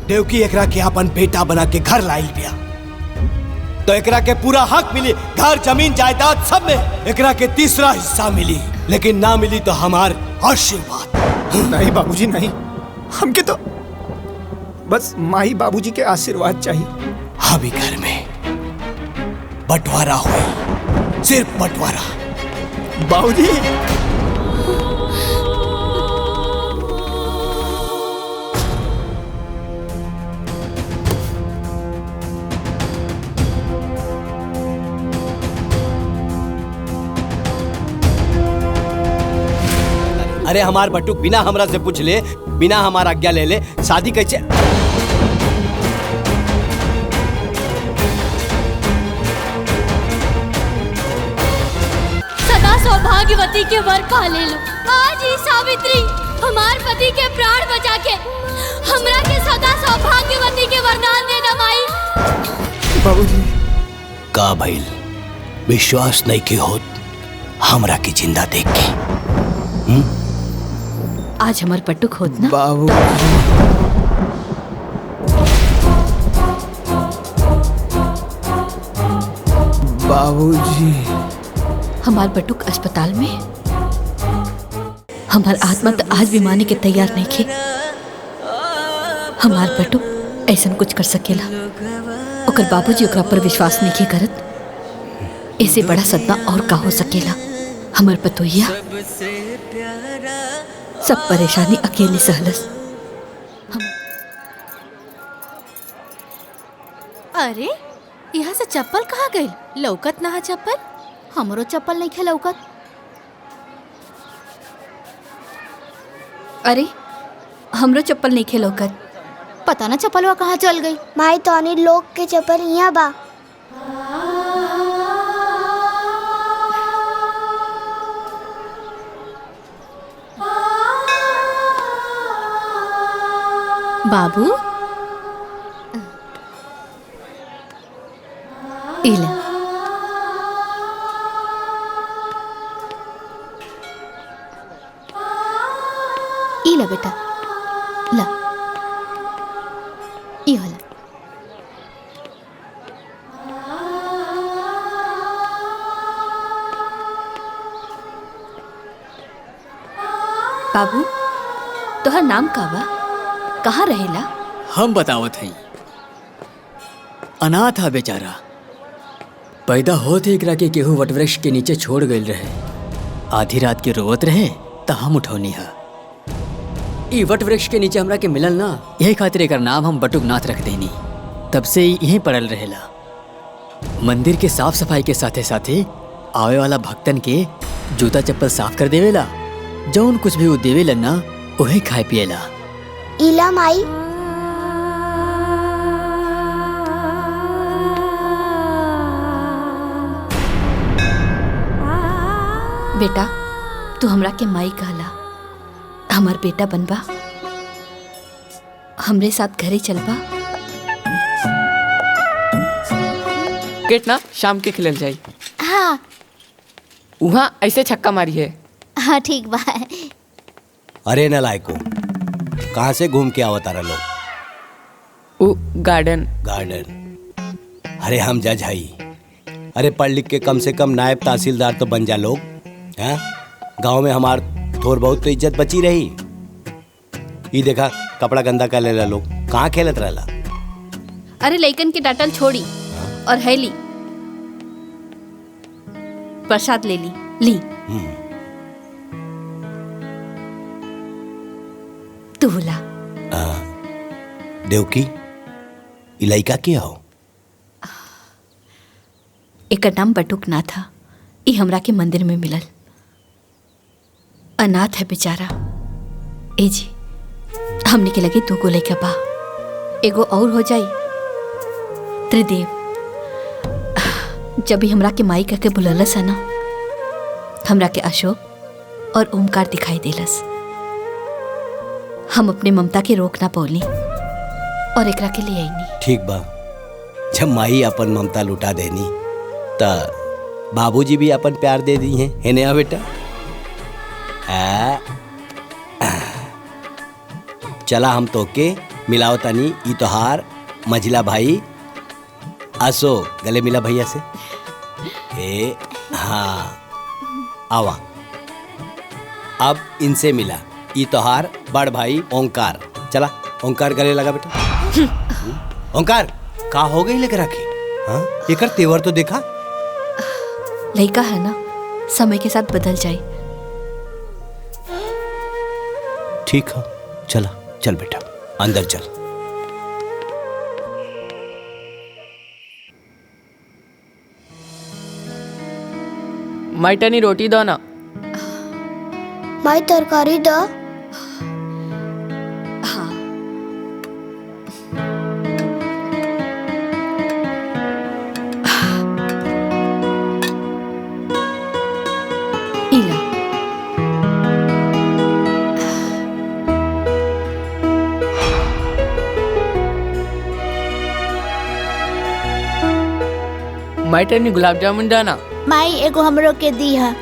देवकी एकरा के अपन बेटा बना के घर लाइल बिया, तो एकरा के पूरा हक मिली, घर जमीन जायदाद सब में एकरा के तीसरा हिस्सा मिली, लेकिन ना मिली तो हमार आशीर्वाद। नहीं बाबूजी नहीं, हमके तो बस माही बाबूजी के आशीर्वाद चाहिए। अभी घर में बंटवारा हुई, सिर्फ बंटवारा। बाबूजी अरे हमार बटुक बिना हमरा से पूछ ले, बिना हमारा आज्ञा ले ले शादी कैसे? सदा सौभाग्यवती के वर पा ले लो। आज ही सावित्री हमार पति के प्राण बचा के हमरा के सदा सौभाग्यवती के वरदान देना माई। बाबूजी का भइल? विश्वास नहीं के होत हमरा की जिंदा देख के? आज हमार पट्टुक होत ना बाबूजी हमार बटुक अस्पताल में, हमार आत्मा तो आज भी माने के तैयार नहीं थे। हमार बटुक ऐसा कुछ कर सकेला, ओकर बाबूजी ओकरा पर विश्वास नहीं करत। इससे बड़ा सदमा और का हो सकेला? हमार पतोहिया सब परेशानी अकेले सहलस। अरे यहाँ से चप्पल कहाँ गई? लौकत ना चप्पल? हमरो चप्पल नहीं खे लौकत। अरे हमरो चप्पल नहीं खे लौकत। पता ना चप्पलवा कहाँ चल गई। माई तो अनिल लोग के चप्पल यहाँ बा। बाबू इला इला बेटा ला ई वाला। बाबू तोहर नाम का बा? कहाँ रहेला? हम बतावत हई। अनाथ हा बेचारा, पैदा होते एकरा के केहू वटवृक्ष के नीचे छोड़ गईल रहे। आधी रात के रोवत रहे त हम उठौनी हा। ई वटवृक्ष के नीचे हमरा के मिलल ना, यही खातिर एकर नाम हम बटुकनाथ रख देनी। तब से यहीं पड़ल रहेला। मंदिर के साफ सफाई के साथे साथे आवे वाला भक्तन के जूता चप्पल साफ कर देवेला। जौन कुछ भी वो देवेला ना, वही खाए पिएला। इला माई बेटा तू हमरा के माई कहला, हमार बेटा बनबा, हमरे साथ घरे चलबा। क्रिकेट ना शाम के खेलल जाई। हाँ वहाँ ऐसे छक्का मारी है। हाँ ठीक बा। अरे नालायको, कहाँ से घूम के आवत तारा लोग? वो गार्डन। अरे हम जज हई। अरे पढ़ लिख के कम से कम नायब तहसीलदार तो बन जा लोग। हैं गांव में हमार थोड़ बहुत तो इज्जत बची रही। ये देखा कपड़ा गंदा कर लेला लोग, कहाँ खेलत रहला? अरे लइकन के डांटल छोड़ी और है ली प्रसाद ले ली। तू बोला देवकी इलाइका के हो? एक नाम बटुक ना था, ये हमरा के मंदिर में मिलल। अनाथ है बेचारा। ए जी हमने के लगे 2 गो लइका बा, एगो और हो जाई। त्रिदेव जब भी हमरा के माई करके बुललस है ना, हमरा के अशोक और ओमकार दिखाई देलस। हम अपने ममता के रोक ना पौली और एकरा के लिए आईनी। ठीक बा, जब माई अपन ममता लुटा देनी ता बाबूजी भी अपन प्यार दे दी हैं। है ना बेटा? चला हम तो के मिलाओ तनी ई तोहार मझिला भाई असो, गले मिला भैया से। ए हाँ आवा। अब इनसे मिला, ई तोहार बड़ भाई ओंकार। चला ओंकार गले लगा बेटा। ओंकार का हो गई लेकर रखी? हाँ एकर तेवर तो देखा। लड़का है ना, समय के साथ बदल जाए। ठीक है चला, चल बेटा अंदर चल। माइटनी रोटी दो ना। माई तरकारी द। हाँ इला। माइटनी गुलाब जामुन दाना। माई एगो हमरो के दी है।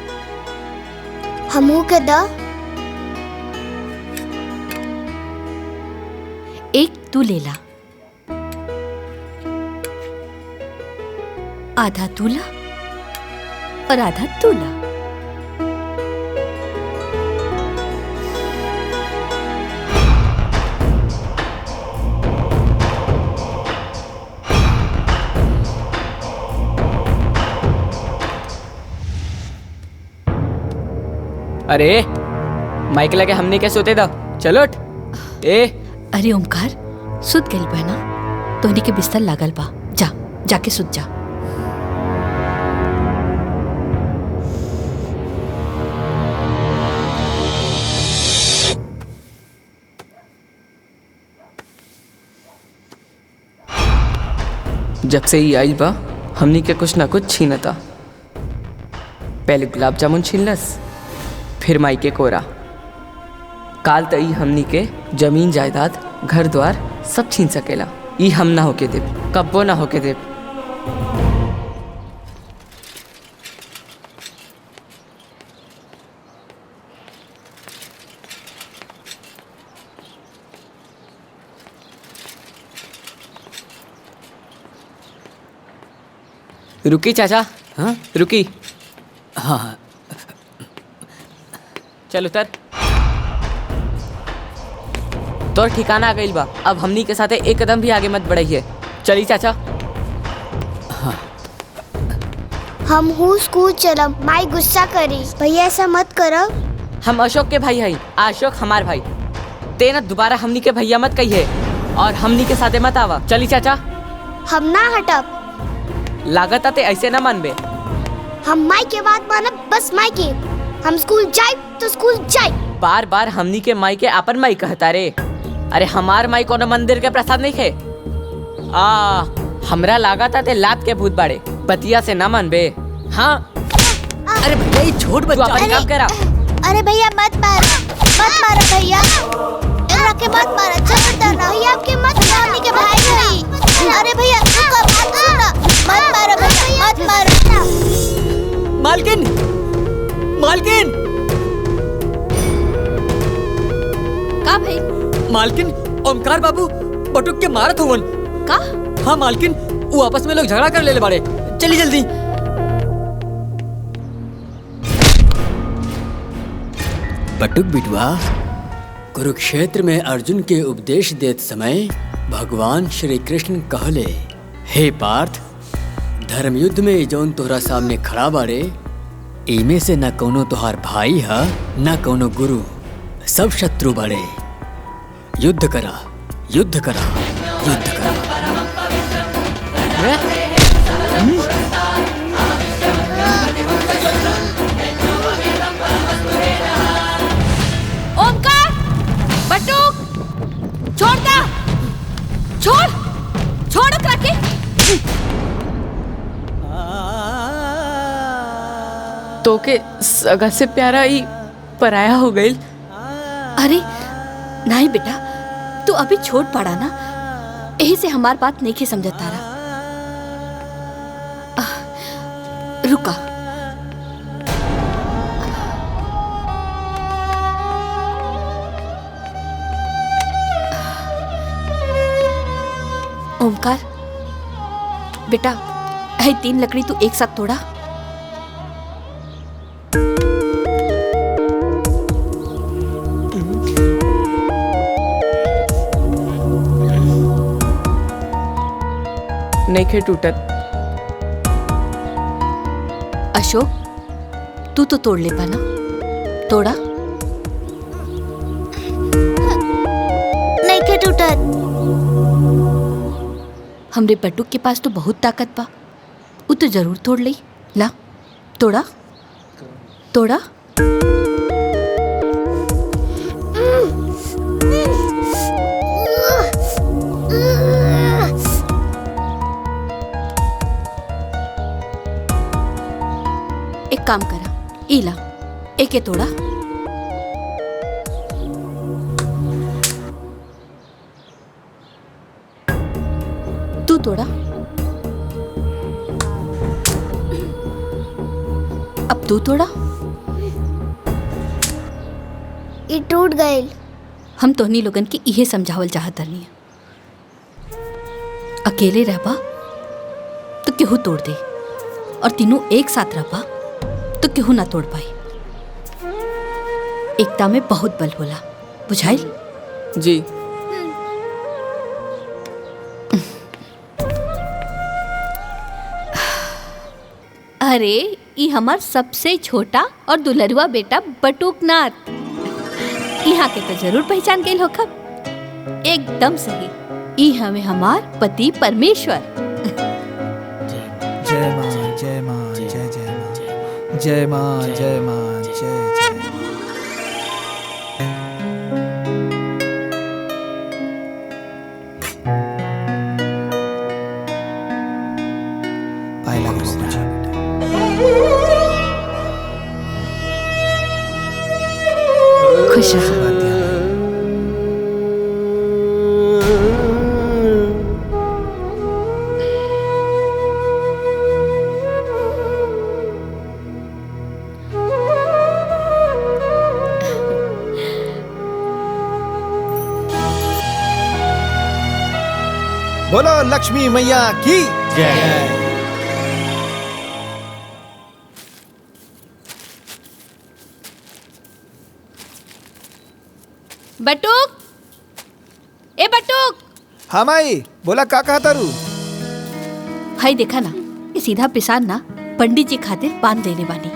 हमू के द। एक तू ले ला, आधा तू ला और आधा तू ला। अरे माइक लगे हमने कैसे सोते था। चलो उठ। ए अरे ओमकार, सुत गइल बा ना, तोहनी के बिस्तर लागल बा, जा जाके सुत जा। जब से ही आई बा हमनी के कुछ ना कुछ छीनता। पहले गुलाब जामुन छीनलस, फिर माई के कोरा। काल तई हमनी के जमीन जायदाद घर द्वार सब छीन सकेला। ई हम ना होके देव, कब्बो ना होके देव। रुकी चाचा। हाँ रुकी। हाँ चल उतर। तोर ठिकाना आ गइल बा, अब हमनी के साथे एक कदम भी आगे मत बढ़ाइए। चली चाचा। हम हूँ स्कूल चलब, माई गुस्सा करी। भैया ऐसा मत करो। हम अशोक के भाई हई, अशोक हमार भाई। ते न दोबारा हमनी के भैया मत कहिए और हमनी के साथे मत आवा। चली चाचा। हम ना हटब। लागत आते ऐसे ना मानबे। हम माई के बात मानब, बस माई के। हम स्कूल जाए तो स्कूल जाए। बार बार हमनी के माई के आपन माई कहता रे। अरे हमार माई कोनो मंदिर के प्रसाद नहीं खे। हमरा लागत आते लात के भूत बाड़े, बतिया से ना मानबे। हाँ अरे भैया ये छोट तू बच्चा अपन काम करा। अरे भैया मत मारो भैया। एकरा के मत मारो, छोड़ दो। भैया आपके मत मारने के भाई नहीं। अरे भैया रुको, बात सुनो। मत मारो भैया, मत मारो। मालकिन, मालकिन, का भाई? मालकिन ओमकार बाबू बटुक के मारत हुवन। का? हाँ मालकिन, वो आपस में लोग झगड़ा कर ले बाड़े। चली जल्दी। बटुक बिटवा, कुरुक्षेत्र में अर्जुन के उपदेश देत समय भगवान श्री कृष्ण कहले, हे पार्थ, धर्म युद्ध में जौन तोहरा सामने खड़ा बाड़े, इमे से न कोनो तोहार भाई है न कोनो गुरु, सब शत्रु बाड़े। युद्ध करा, युद्ध करा, युद्ध करा। ओमकार, बटुक, छोड़ दा, छोड़, छोड़ ओकरा के। तो के सगा से प्यारा ही पराया हो गई। अरे नहीं बेटा, तू अभी छोट पड़ा ना, यही से हमार बात नहीं के समझता रहा। रुका। ओमकार बेटा, है 3 लकड़ी तू एक साथ तोड़ा। नहीं खे टूटत। अशोक तू तो तोड़ ले पाना, तोड़ा। नहीं के टूटत। हमरे बटुक के पास तो बहुत ताकत बा, वो तो जरूर तोड़ ली। ला तोड़ा तोड़ा। एक काम करा, इला एके तोड़ा। तू तोड़ा। अब तू तोड़ा। ये टूट गए। हम तोहनी लोगन के इहे समझावल चाहत हनी, अकेले रहबा तो केहू तोड़ दे, और तीनों एक साथ रहबा तो केहू ना तोड़ पाई। एकता में बहुत बल होला, बुझाइल? जी। अरे ई हमार सबसे छोटा और दुलरुआ बेटा बटुकनाथ। यहाँ के तो जरूर पहचान गए हो खब। एकदम सही, ई हमें हमार पति परमेश्वर। जय माँ जय माँ जय जय माँ जय माँ जय माँ जय जय। पाए लग रहा खुश रहो। बोलो लक्ष्मी मैया की जय। बटुक, ए बटुक। हाँ माई, बोला का कहा तारू? हाय देखा ना, ये सीधा पिसान ना पंडित जी खातिर पान देने वाली।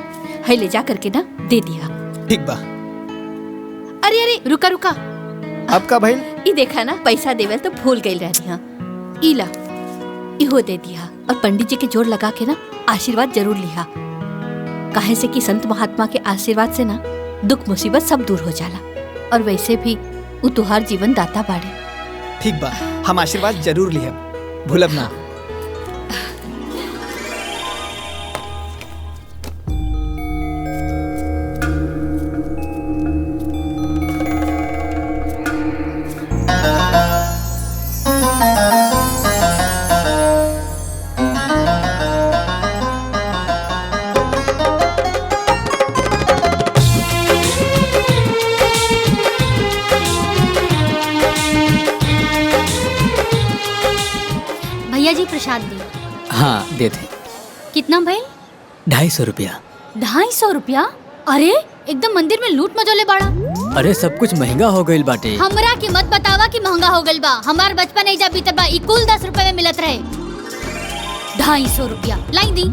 हाय ले जा करके ना दे दिया। ठीक बा। अरे अरे रुका रुका, अब का भइल? ई देखा ना पैसा देवल तो भूल गई रहनी। हाँ इला इहो दे दिया, और पंडित जी के जोड़ लगा के ना आशीर्वाद जरूर लिहा। काहे से कि संत महात्मा के आशीर्वाद से ना दुख मुसीबत सब दूर हो जाला, और वैसे भी वो तुहार जीवन दाता बाड़े। ठीक बा, हम आशीर्वाद जरूर लिहब, भूलब ना। भैया जी प्रसाद दी। हाँ दे दे। कितना भाई? 250 रुपया। 250 रुपया? अरे एकदम मंदिर में लूट मचोले बाड़ा। अरे सब कुछ महंगा हो गईल बाटे। हमरा के मत बतावा कि महंगा हो गइल बा। हमार बचपन एजा बीतल बा, ई कुल 10 रुपए में मिलत रहे। 250 रुपया लाई दी।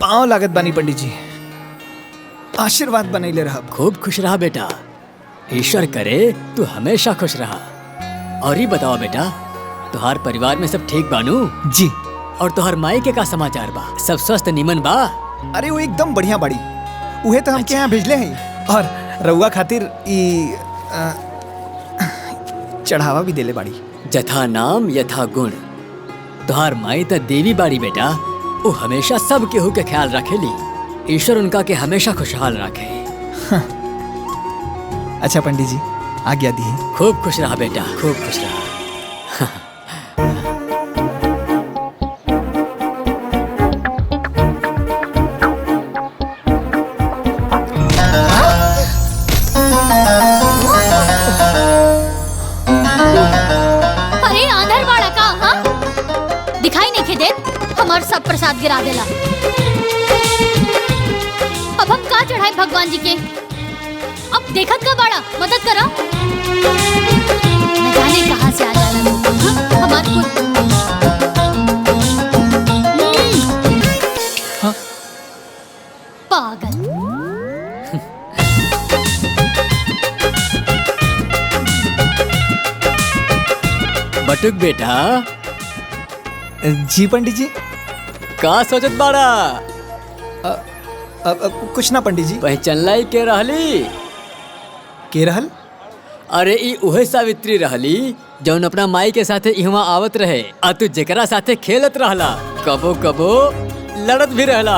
पाँव लागत बानी पंडित जी, आशीर्वाद बनैले रहब। खूब खुश रहा बेटा, ईश्वर करे तू हमेशा खुश रहा। और ही बताओ बेटा, तुहार परिवार में सब ठीक बानू? जी। और तुहार माई के का समाचार बा? सब स्वस्थ निमन बा? अरे वो एकदम बढ़िया बाड़ी, उहे तो हमके यहाँ भेजले हैं। और रउआ खातिर ई चढ़ावा भी देले बाड़ी। जथा नाम यथा गुण। तुहार माई तो देवी बाड़ी बेटा, वो हमेशा सब केहू के ख्याल रखेली। ईश्वर उनका के हमेशा खुशहाल रखे। अच्छा पंडित जी, आज्ञा दी। खूब खुश रहा बेटा, खूब खुश रहा। अरे आंधर बाड़ा का, हाँ दिखाई नहीं देत, हमार सब प्रसाद गिरा देला। अब हम का चढ़ाए भगवान जी के? अब देखत का बाड़ा, मदद करा। न जाने कहाँ से आ जाला लोग, हाँ, हमार खुद पागल। बटुक बेटा, जी पंडित जी। का सोचत बाड़ा? कुछ ना पंडित जी। पहचानलाई के रहली? के रहल? अरे ई उहे सावित्री रहली जौन अपना माई के साथे इहवा आवत रहे, आ तू जेकरा साथे खेलत रहला, कबो कबो लड़त भी रहला।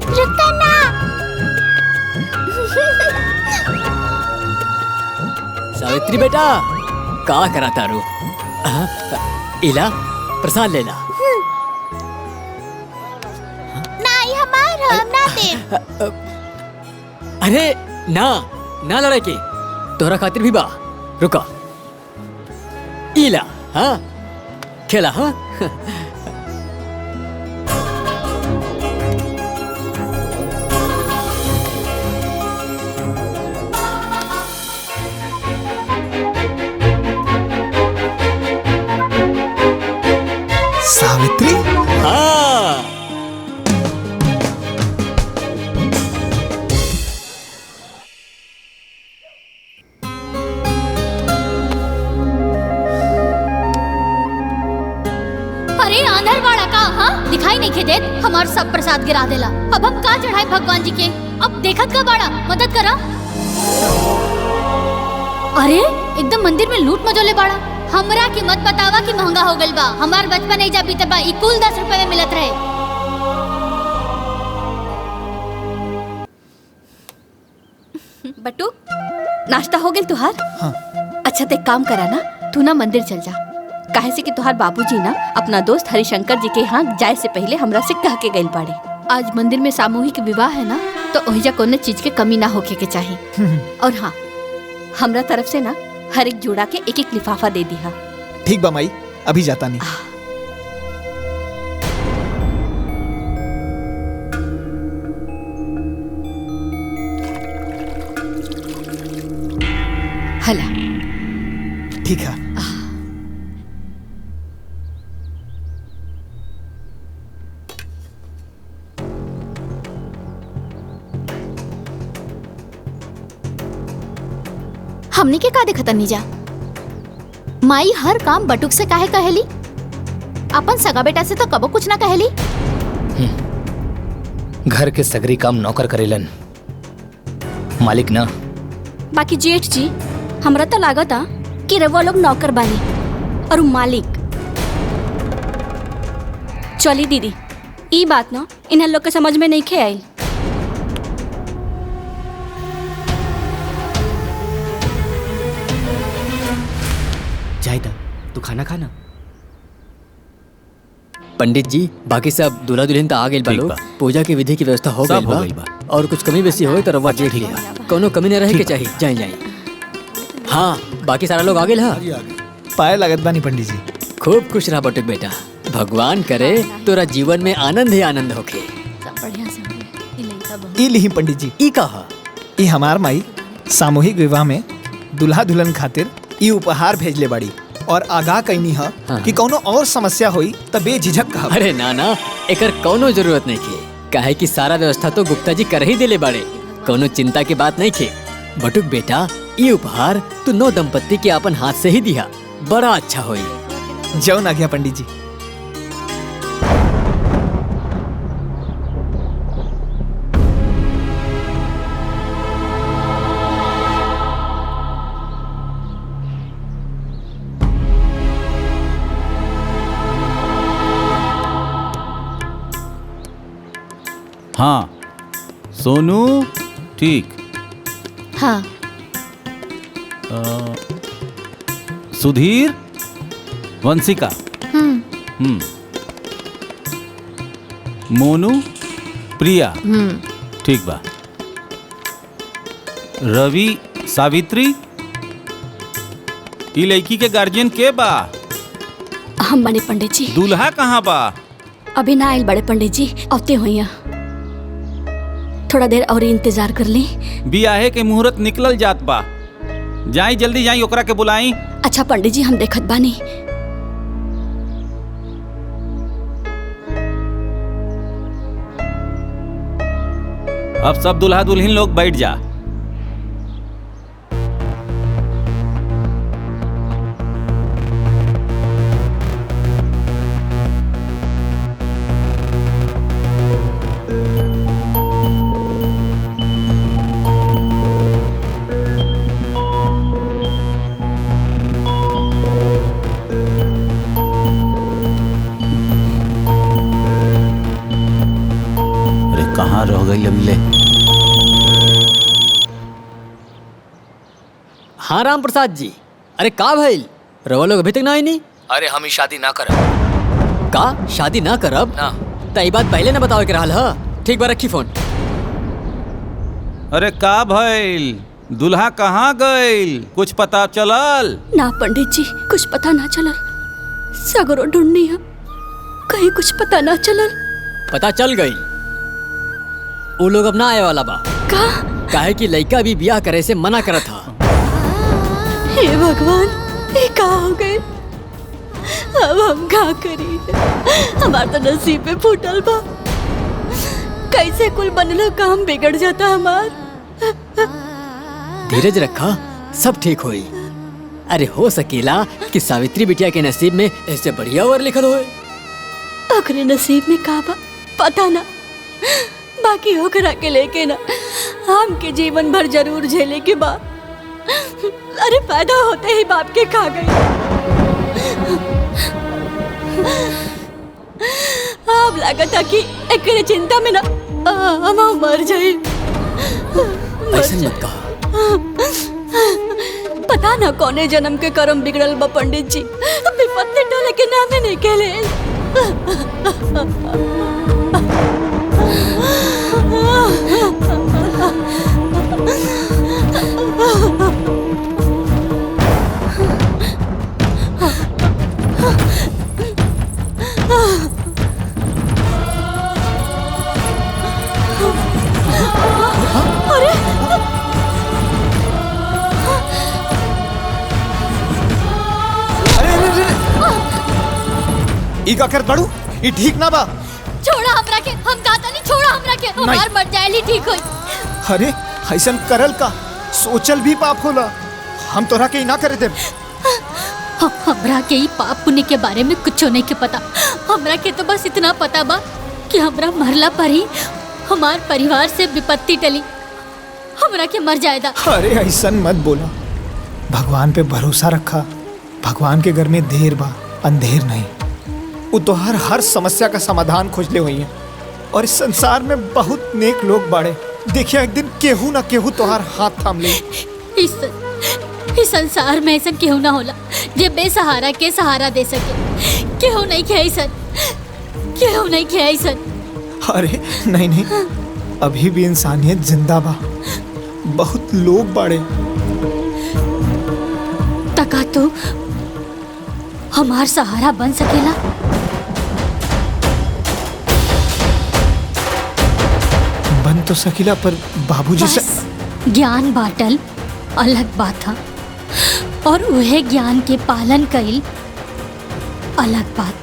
रुको ना। सावित्री बेटा, का करा तारू? इला प्रसाद लेला। नहीं हमार हम ना दे। अरे ना ना लड़ाई के, तोहरा खातिर भी बा। रुका, इला हाँ खेला। हाँ सावित्री। हाँ अरे आंधर बाड़ा का, हाँ दिखाई नहीं देत, हमार सब प्रसाद गिरा देला। अब हम का चढ़ाए भगवान जी के? अब देखत का बाड़ा, मदद करा। अरे एकदम मंदिर में लूट मचोले बाड़ा। हमरा की मत बतावा कि महंगा हो गइल बा। हमार बचपन एजा बीते बा, ई कुल 10 रुपए में मिलत रहे। बटू, नाश्ता हो गेल तुहार? हाँ। अच्छा ते काम करा ना, तू ना मंदिर चल जा। काहे से कि तुहार बाबूजी ना अपना दोस्त हरिशंकर जी के यहाँ जाए से पहले हमरा से कह के गइल बाड़े। आज मंदिर में सामूहिक विवाह है ना, तो ओहिजा कोनो चीज के कमी ना होके के चाहिए। और हाँ, हमरा तरफ से ना हर एक जोड़ा के एक एक लिफाफा दे दिया। ठीक बा माई, अभी जाता नहीं। हला ठीक है। हमने के का देखत नहीं जा? माई हर काम बटुक से काहे कहेली? अपन सगा बेटा से तो कबो कुछ ना कहेली। घर के सगरी काम नौकर करेलन, मालिक ना। बाकी जेठ जी, हमरा तो लागता कि रवा लोग नौकर बानी और उ मालिक। चली दीदी, ई बात ना इन्हें लोग के समझ में नहीं खे आई। जायदा तू खाना खाना। पंडित जी, बाकी सब दूल्हा दुल्हन तो आ गइल बा लोग। पूजा की विधि की व्यवस्था हो गइल बा। और कुछ कमी बेसी होए तो रवा देख लिया, कोनो कमी न रहे के चाहिए। जाए जाए। हाँ, बाकी सारा लोग आ गइल। हाँ, पाए लागत बानी पंडित जी। खूब खुश रहा बटुक बेटा। भगवान करे तोरा जीवन में आनंद ही आनंद होके। ई लिही पंडित जी। ई कहा? ई हमार माई सामूहिक विवाह में दुल्हा दुल्हन खातिर ई उपहार भेजले बाड़ी और आगाह कईनी है कि कोनो और समस्या हुई त बेझिझक कहा। अरे ना ना, एकर कोनो जरूरत नहीं खे। काहे कि सारा व्यवस्था तो गुप्ता जी कर ही देले बाड़े, कोनो चिंता की बात नहीं खे। बटुक बेटा, ये उपहार तू नौ दंपत्ति के अपन हाथ से ही दिया, बड़ा अच्छा होई। जौन आ गया पंडित जी। हाँ, सोनू ठीक। हाँ। सुधीर वंशिका। मोनू प्रिया। ठीक बा। रवि सावित्री। ई लड़की के गार्जियन के बा? हम बने पंडित जी। दूल्हा कहाँ बा? अभी ना आयल बड़े पंडित जी, औते हुई थोड़ा देर और इंतजार कर ली। बियाहे के मुहूर्त निकलल जात बा, जाई जल्दी जाई ओकरा के बुलाई। अच्छा पंडित जी हम देखत बानी। अब सब दुल्हा दुल्हन लोग बैठ जा। कहाँ रह गई अभी? हाँ राम प्रसाद जी, अरे का भइल? रवा लोग अभी तक ना आई नहीं? अरे हम ही शादी ना करब। का शादी ना करब? ना। तई बात पहले ना बतावे के रहल ह। ठीक बा रखी फोन। अरे का भइल? दुल्हा कहाँ गइल? कुछ पता चलल? ना पंडित जी कुछ पता ना चलल। सगरो ढूंढनी है, कहीं कुछ पता ना चलल। पता चल गई, वो लोग अब ना आए वाला बा। का? काहे कि लड़का भी ब्याह करे से मना करत था। हे भगवान, ये का हो गए? अब हम का करी? हमार तो नसीब में फूटल बा। कैसे कुल बनलो काम बिगड़ जाता हमार। धीरज रखा, सब ठीक होई। अरे हो सकेला कि सावित्री बिटिया के नसीब में ऐसे बढ़िया वर लिखल होए। ओकरे नसीब में का बा पता ना, बाकी ओकरा के लेके ना हम के जीवन भर जरूर झेले के बा। अरे पैदा होते ही बाप के खा गई। अब लागता कि एकरे चिंता में ना हम मर जाए। ऐसे मत कहा। पता ना कौने जन्म के कर्म बिगड़ल बा पंडित जी, विपत्ति टोले के नामे नहीं कहले। ई का कर बड़ू? ई ठीक ना बा। छोड़ा हमरा के, हम दादा नहीं छोड़ा हमरा के। हमार मर जाए ठीक होई। अरे ऐसन करल का? सोचल भी पाप होला। हम तोरा के ना करे देब। हमरा के ई पाप पुण्य के बारे में कुछ नहीं के पता। हमरा के तो बस इतना पता बा कि हमरा मरला पर ही हमार परिवार से विपत्ति टली। हमरा के मर जाएदा। अरे ऐसन मत बोला, भगवान पे भरोसा रखा। भगवान के घर में देर बा, अंधेर नहीं। वो तोहार हर समस्या का समाधान खोजले हुई है। और इस संसार में बहुत नेक लोग बाड़े। देखिए एक दिन केहू ना केहू तोहार हाथ थाम ले। इस संसार में ऐसा केहू ना होला जे बेसहारा के सहारा दे सके। केहू नहीं खे ऐसा, केहू नहीं खे ऐसा। अरे नहीं नहीं, अभी भी इंसानियत जिंदा बा। बहुत लोग बाड़े। तका तो हमार सहारा बन सकेला। बन तो सकीला, पर बाबूजी से ज्ञान बाटल अलग बात था और वह ज्ञान के पालन कईल अलग बात।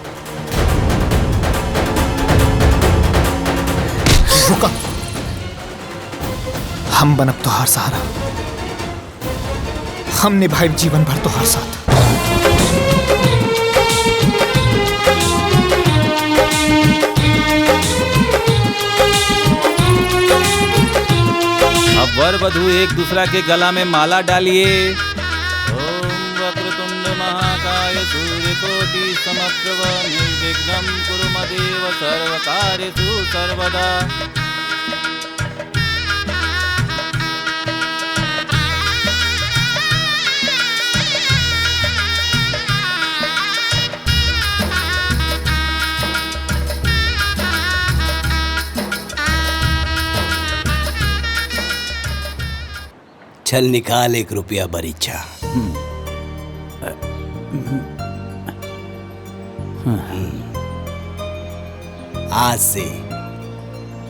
रुका, हम बनब तोहार सहारा। हम निभाए जीवन भर तोहार साथ। अब वर वधू एक दूसरा के गला में माला डालिए। ओम वक्रतुंड महाकाय सूर्यकोटि समप्रभ निर्विघ्नं कुरु मदेव सर्वकार्येषु सर्वदा। चल निकाल 1 रुपया बरीचा। आज से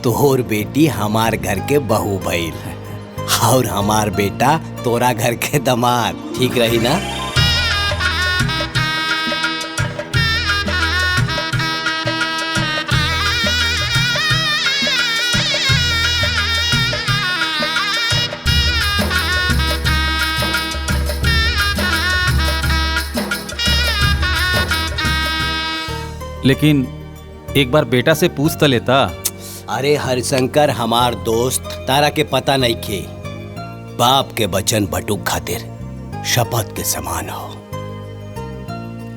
तोहर बेटी हमार घर के बहू भइल और हमार बेटा तोरा घर के दामाद। ठीक रही ना? लेकिन एक बार बेटा से पूछ तो लेता। अरे हरिशंकर हमार दोस्त, तारा के पता नहीं खे, बाप के वचन बटुक खातिर शपथ के समान हो।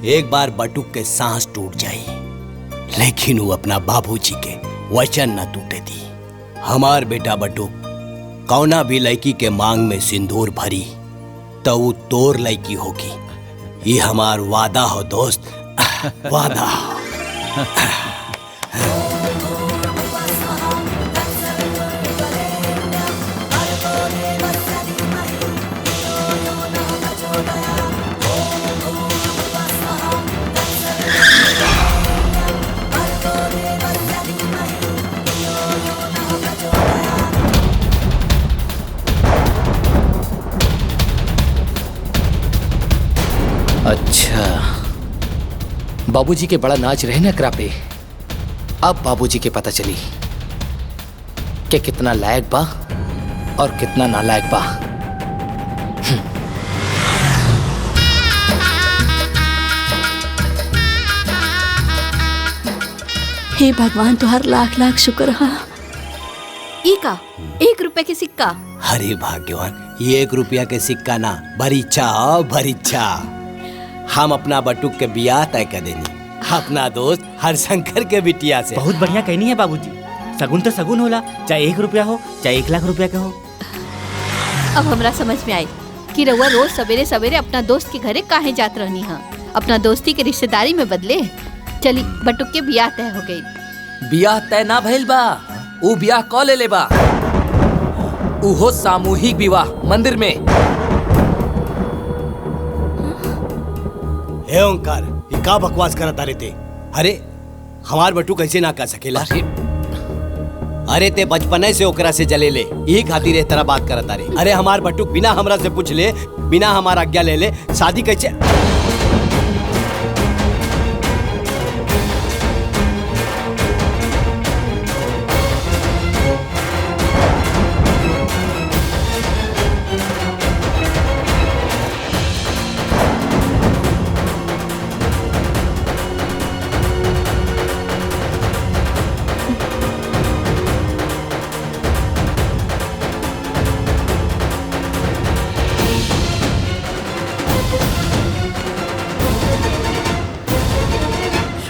एक बार बटुक के सांस टूट जाई, लेकिन वो अपना बाबूजी के वचन न टूटे दी। हमार बेटा बटुक कौना भी लड़की के मांग में सिंदूर भरी तो वो तोर लड़की होगी। ये हमार वादा हो दोस्त, वादा। अच्छा, बाबूजी के बड़ा नाच रहे ना एकरा पे। अब बाबूजी के पता चली कि कितना लायक बा और कितना नालायक बा। हे भगवान, तुहार लाख लाख शुक्र हा। ई का 1 रुपए के सिक्का? अरे भाग्यवान, ये 1 रुपया के सिक्का ना, बरीचा हो बरीचा। हम अपना बटुक के बियाह तय कर देनी अपना दोस्त हरिशंकर के बिटिया से। बहुत बढ़िया कहनी है बाबूजी। सगुन तो सगुन होला, चाहे 1 रुपया हो चाहे 1 लाख रुपया का हो। अब हमरा समझ में आई कि रउआ रोज सवेरे सवेरे अपना दोस्त के घरे काहे जात रहनी है। अपना दोस्ती के रिश्तेदारी में बदले। चली, बटुक के बियाह तय हो गई। बियाह तय ना भइल बा, ऊ बियाह क ले बा। उहो सामूहिक विवाह मंदिर में। हे ओंकार, ये का बकवास करता रहते? अरे हमार बटू कैसे ना कर सकेला? अरे ते बचपने से ओकरा से जले ले, यही खातिर इस तरह बात करता रे। अरे हमार बटू बिना हमरा से पूछ ले, बिना हमार आज्ञा ले ले शादी कैसे?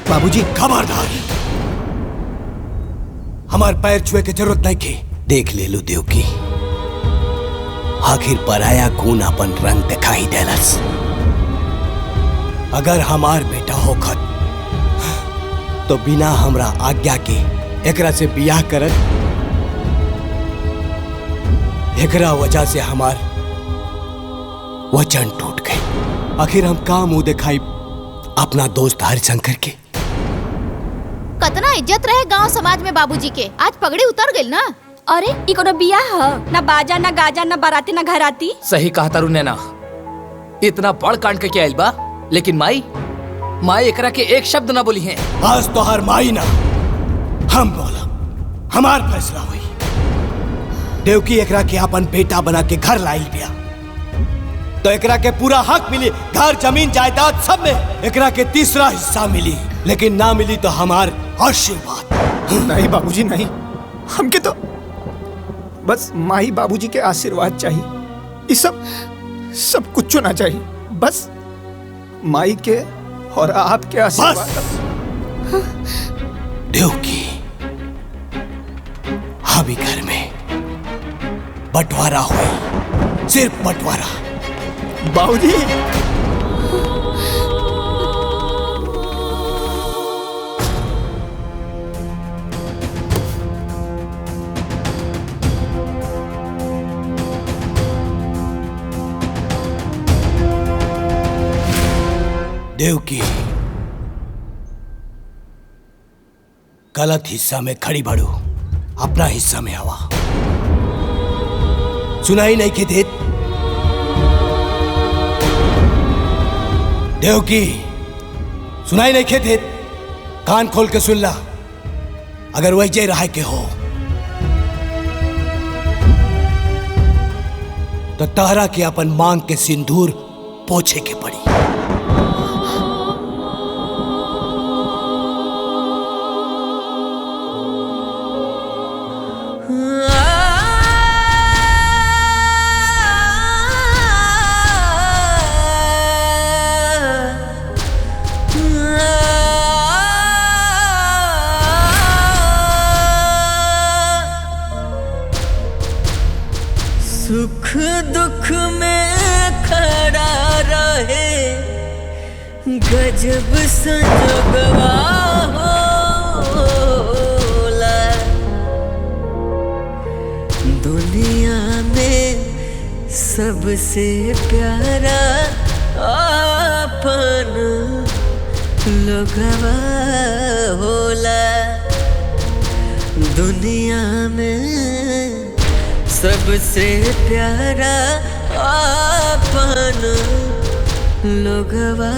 बाबूजी खबरदार, हमार पैर छुए के जरूरत नहीं की। देख ले लो देव की, आखिर पराया खून अपन रंग दिखाई देलस। अगर हमार बेटा होखत तो बिना हमरा आज्ञा के एकरा से बियाह करत। एकरा वजह से हमार वचन टूट गई। आखिर हम का मुंह दिखाई अपना दोस्त हरिशंकर के? कतना इज्जत रहे गांव समाज में बाबूजी के, आज पगड़ी उतर गई ना। अरे ई कोनो बियाह ह? ना बाजा ना गाजा ना बाराती ना घराती। सही कहा तारू नैना, इतना बड़ कांड के आइल बा, लेकिन माई एकरा के एक शब्द ना बोली है। आज तो हर माई ना हम बोला, हमार फैसला हुई। देवकी एकरा के अपन बेटा बना के घर लाइल बिया, तो एकरा के पूरा हक मिली, घर जमीन जायदाद सब में एकरा के 3रा हिस्सा मिली। लेकिन ना मिली तो हमार आशीर्वाद। नहीं बाबूजी नहीं, हमके तो बस माही बाबूजी के आशीर्वाद चाहिए। ये सब कुछ ना चाहिए, बस माई के और आपके आशीर्वाद। देवकी, अभी घर में बंटवारा हुई, सिर्फ बंटवारा। बाबूजी देवकी गलत हिस्सा में खड़ी बढ़ू, अपना हिस्सा में आवा। सुनाई नहीं के देत? देवकी सुनाई नहीं के देत? कान खोल के सुन ला। अगर वही रहा के हो तो तहरा के अपन मांग के सिंदूर पोछे के पड़ी। सुख दुख में खड़ा रहे गजब संजोगवा होला। दुनिया में सबसे प्यारा अपन लोगवा होला। दुनिया में सबसे प्यारा अपन लोगवा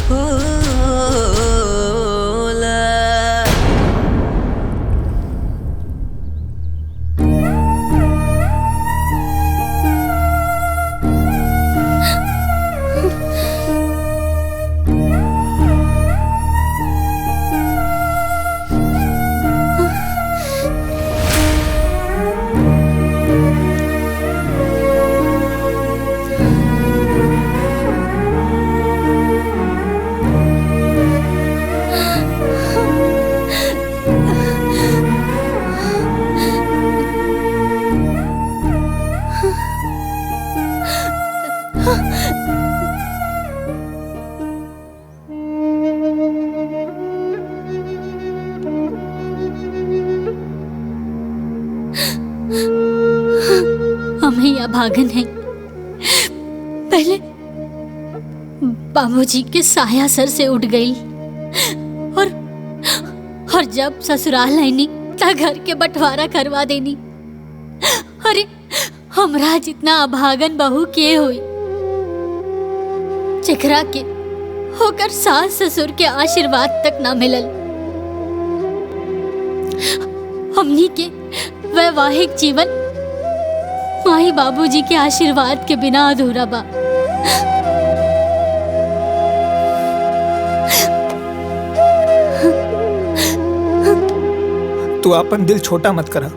होला। भागन है। पहले बाबूजी के साया सर से उठ गई और जब ससुराल आईनी ता घर के बंटवारा करवा देनी। अरे हमरा जितना अभागन बहू के हुई जेकरा के होकर सास ससुर के आशीर्वाद तक ना मिलल। हमनी के वैवाहिक जीवन माही बाबूजी के आशीर्वाद के बिना अधूरा बा। तू अपन दिल छोटा मत करा।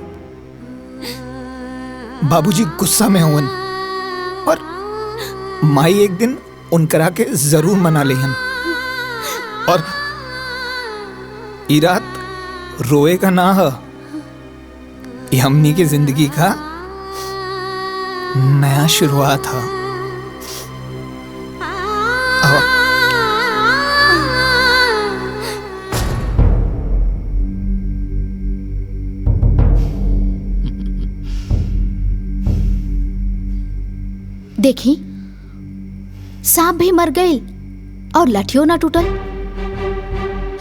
बाबूजी गुस्सा में हुवन और माई एक दिन उनकरा के जरूर मना लेहन। और ई रात रोए का ना है, ये हमनी की जिंदगी का नया शुरुआत है। देखी सांप भी मर गई और लठियो ना टूटल।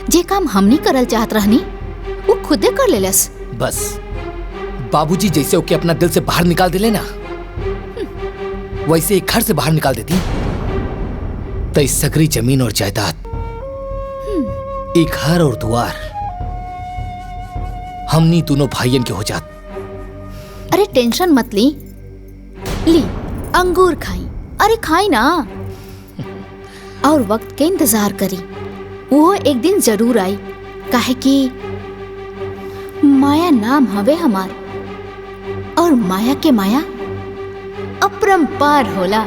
जे काम हमनी करल चाहत रहनी वो खुदे कर लेलस। बस बाबूजी जैसे ओके अपना दिल से बाहर निकाल दिले ना, वैसे एक घर से बाहर निकाल देती तो इस सगरी जमीन और जायदाद, एक घर और द्वार हमनी दोनों भाइयन के हो जात। अरे टेंशन मत ली अंगूर खाई। अरे खाई ना और वक्त के इंतजार करी, वो एक दिन जरूर आई। काहे कि माया नाम हवे हमार और माया के माया अपरंपार होला।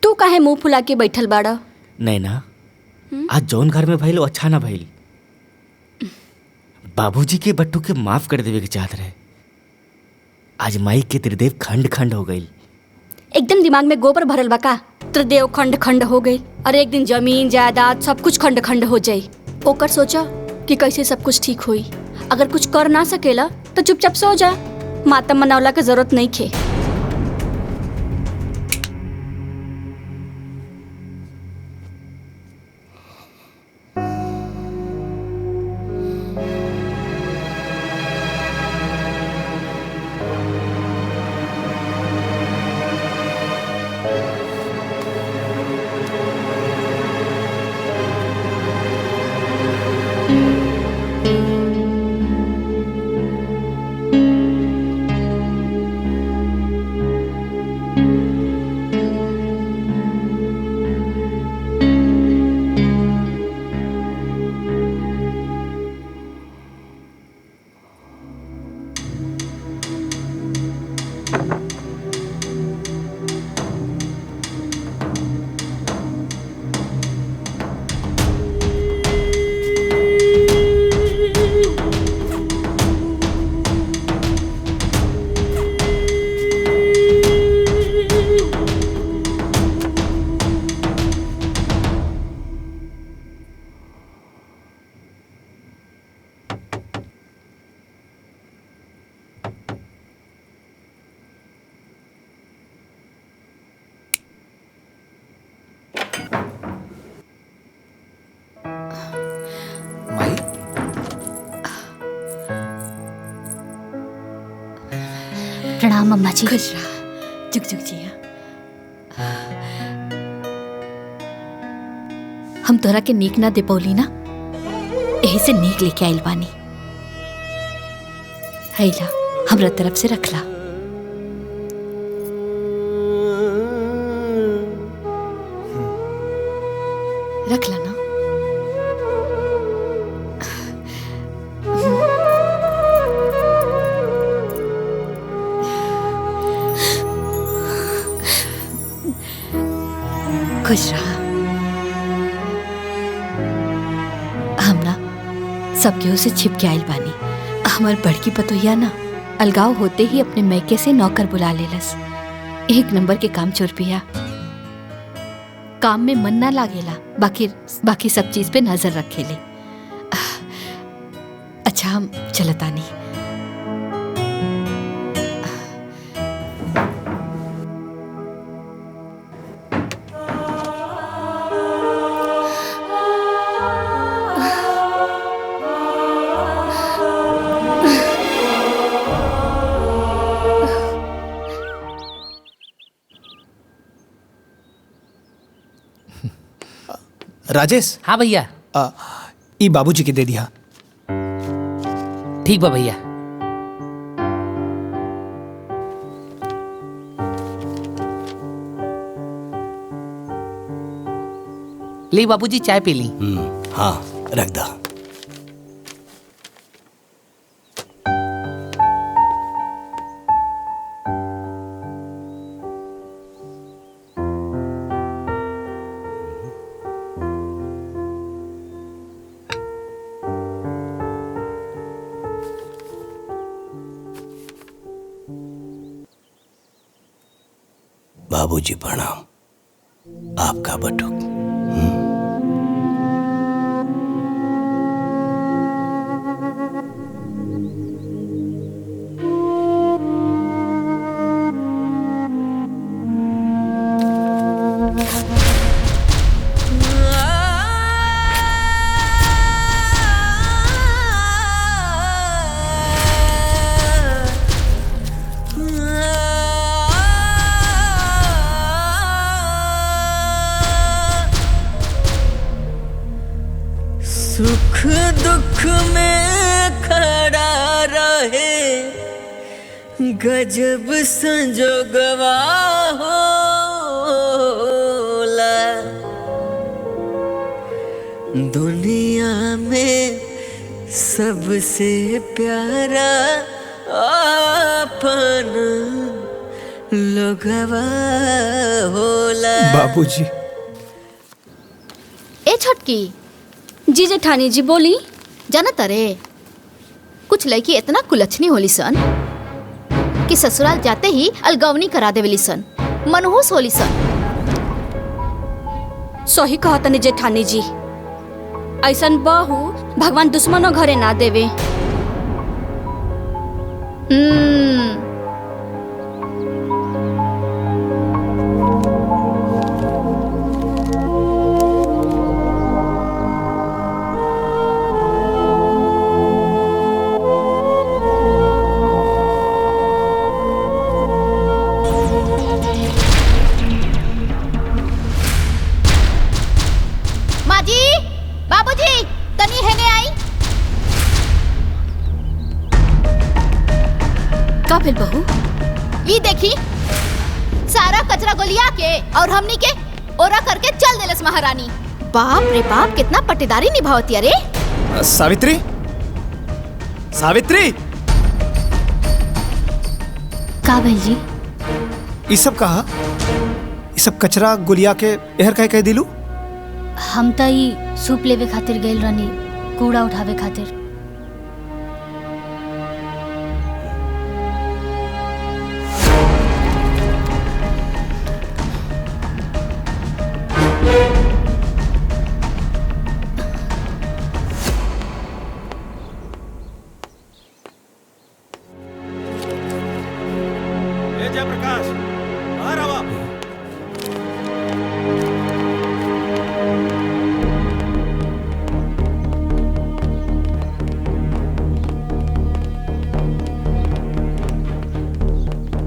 तू काहे मुंह फुला के बैठल बाड़ा? नहीं ना, आज जौन घर में भइल अच्छा ना भइल। बाबूजी के बट्टू के माफ कर देवे के चाहत रहे। आज माई के त्रिदेव खंड खंड हो गई। एकदम दिमाग में गोबर भरल बा का? त्रिदेव खंड खंड हो गई। अरे एक दिन जमीन जायदाद सब कुछ खंड खंड हो जाई। ओकर सोचा कि कैसे सब कुछ ठीक होई। अगर कुछ कर ना सकेला तो चुपचाप सो जा, मातम मनावला के जरूरत नहीं खे। प्रणाम अम्मा जी। खुश रहा, जुग जुग जिया। हम तोरा के नीक ना दे पौली ना, यही से नीक लेके आइल बानी। हैला हमरा तरफ से रखला। रखला ना। खुश रहा। हम ना सब केहू से छिप के आइल बानी। हमार बड़की पतोहिया ना अलगाव होते ही अपने मैके से नौकर बुला लेलस। एक नंबर के काम चोर पिया। काम में मन ना लागेला, बाकी सब चीज पे नजर रखेले। अच्छा हम चलतानी। राजेश। हाँ भैया। ई बाबूजी के दे दिया। ठीक बा भैया। ली बाबूजी चाय पी ली। हाँ रख दा। बाबूजी प्रणाम। आपका बटुक। सुख दुख में खड़ा रहे गजब संजोगवा होला। दुनिया में सबसे प्यारा अपन लोगवा होला। बाबूजी। ए छोटकी। जी जेठानी जी बोली। जाना तारे कुछ लड़की इतना कुलच्छनी होली सन कि ससुराल जाते ही अलगवनी करा देवेली सन, मनहूस होली सन। सही कहा तनी जेठानी जी। ऐसन बहू भगवान दुश्मनों घरे ना देवे। बहू ये देखी सारा कचरा गोलिया के और हमनी के ओरा करके चल देलस महारानी। बाप रे बाप कितना पट्टेदारी निभावती अरे। सावित्री, सावित्री, का भैल जी? ये सब कहा? ये सब कचरा गुलिया के एहर कह कह दिलू? हम त ई सूप लेवे खातिर गइल रहनी, कूड़ा उठावे खातिर।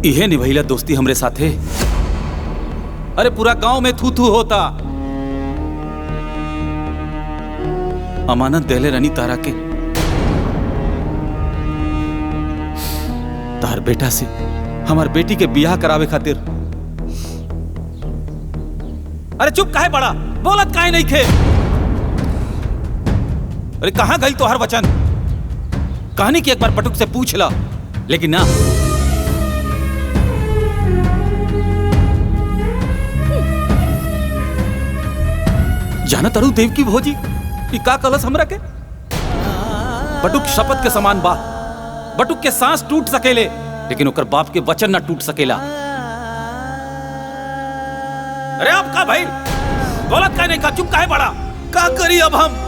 इहे निभैला दोस्ती हमरे साथे। अरे पूरा गांव में थू थू होता। अमानत देले रनी तारा के, तार बेटा से हमार बेटी के बियाह करावे खातिर। अरे चुप काहे बड़ा, बोलत काहे नहीं खे? अरे कहां गई तो हर वचन? कहानी की एक बार पटुक से पूछ ला, लेकिन ना। जाना तरु देव की भोजी का कलश हमरा के? बटुक शपथ के समान बा। बटुक के सांस टूट सकेले, लेकिन ओकर बाप के वचन ना टूट सकेला। अरे आप का भाई बोलत का नहीं का, चुप काहे बड़ा? का करी अब हम?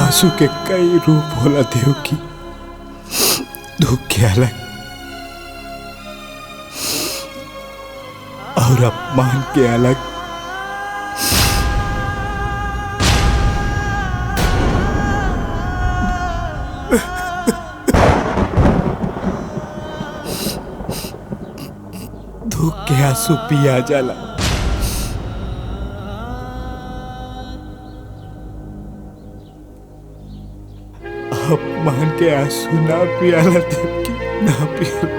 आंसू के कई रूप होला देव की, दुख के अलग और अपमान के अलग। दुख के आंसू पिया जाला, अपमान के आंसू ना पियाला देव की, ना पियाला।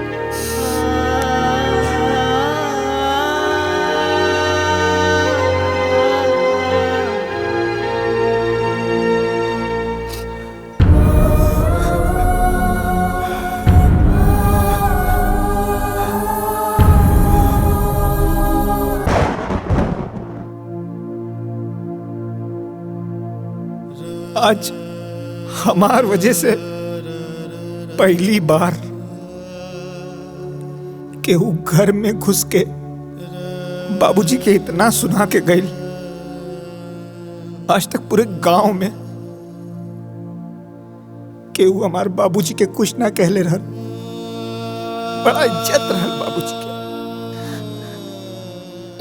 आज हमार वजह से पहली बार केहू घर में घुस के बाबूजी के इतना सुना के गई, आज तक पूरे गांव में केहू हमार बाबूजी के कुछ ना कहले रहल। बड़ा इज्जत रहल बाबूजी के।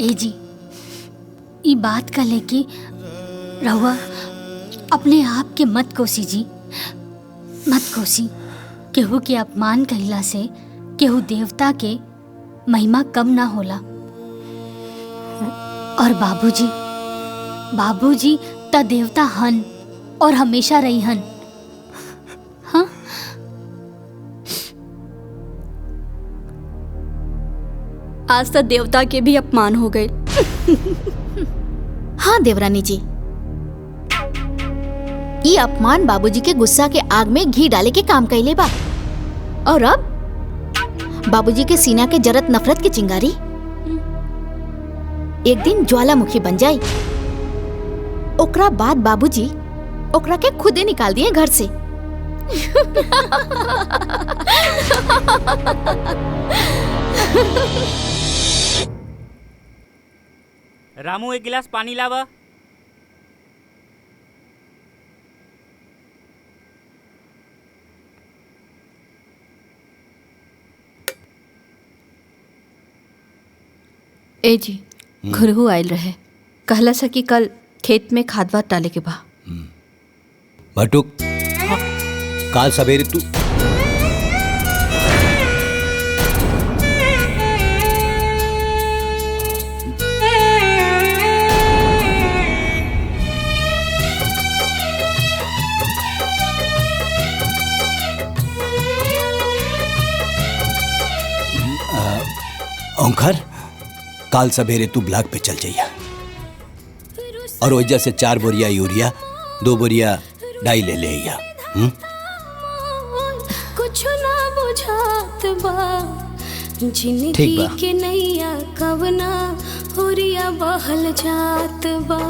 ए जी, ई बात का लेके रहुआ अपने आप के मत कोसी जी, मत कोसी। केहू के अपमान कहिला से केहू देवता के महिमा कम ना होला। और बाबूजी त देवता हन और हमेशा रही हन। हाँ, आज तक देवता के भी अपमान हो गए। हाँ देवरानी जी, ये अपमान बाबूजी के गुस्सा के आग में घी डाले के काम कैले बा। और अब बाबूजी के सीना के जरत नफरत की चिंगारी एक दिन ज्वालामुखी बन जाई। ओकरा बाद बाबूजी ओकरा के खुदे निकाल दिए घर से। रामू, एक गिलास पानी लावा। ए जी, घुरहु आयल रहे, कहला सा कि कल खेत में खाद वाद डाले के बा। बटुक, काल सवेरे तू ओंकार, काल सवेरे तू ब्लॉक पे चल जाइया और वजह से 4 बोरिया यूरिया 2 बोरिया डाई ले ले आइया। कुछ ना बुझात बा, ठीक जिंदगी बा। के नैया कवना हुरिया बहल जात बा,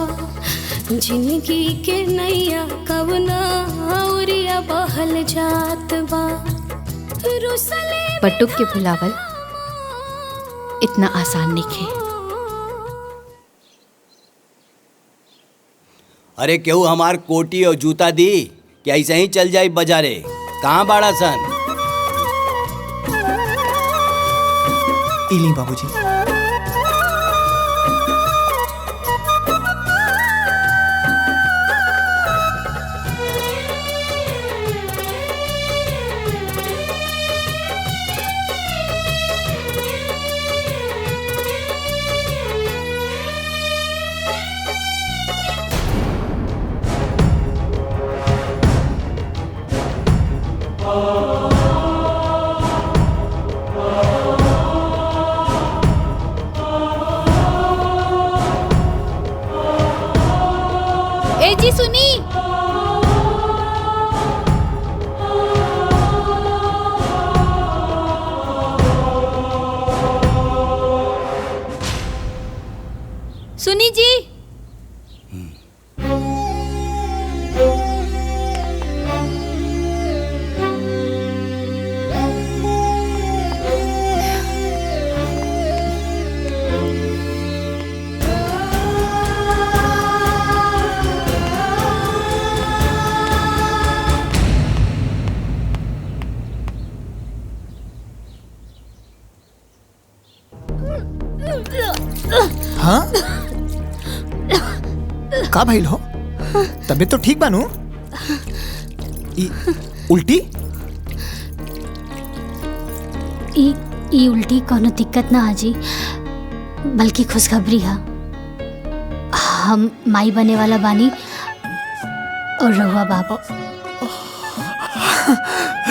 जिंदगी के नैया कवना हुरिया बहल जात बा। रुसले बटुक के भुलावल इतना आसान नहीं है। अरे केहू हमार कोटी और जूता दी कि ऐसे ही चल जाई बाजारे? कहाँ बाड़ा सन? इली बाबूजी। ए जी सुनी, सुनी जी। हाँ, का भइल हो? तबीयत तो ठीक बानू? उल्टी? ई उल्टी कोनो दिक्कत ना हाजी, बल्कि खुशखबरी है। हम माई बने वाला बानी और रहुआ बाबा।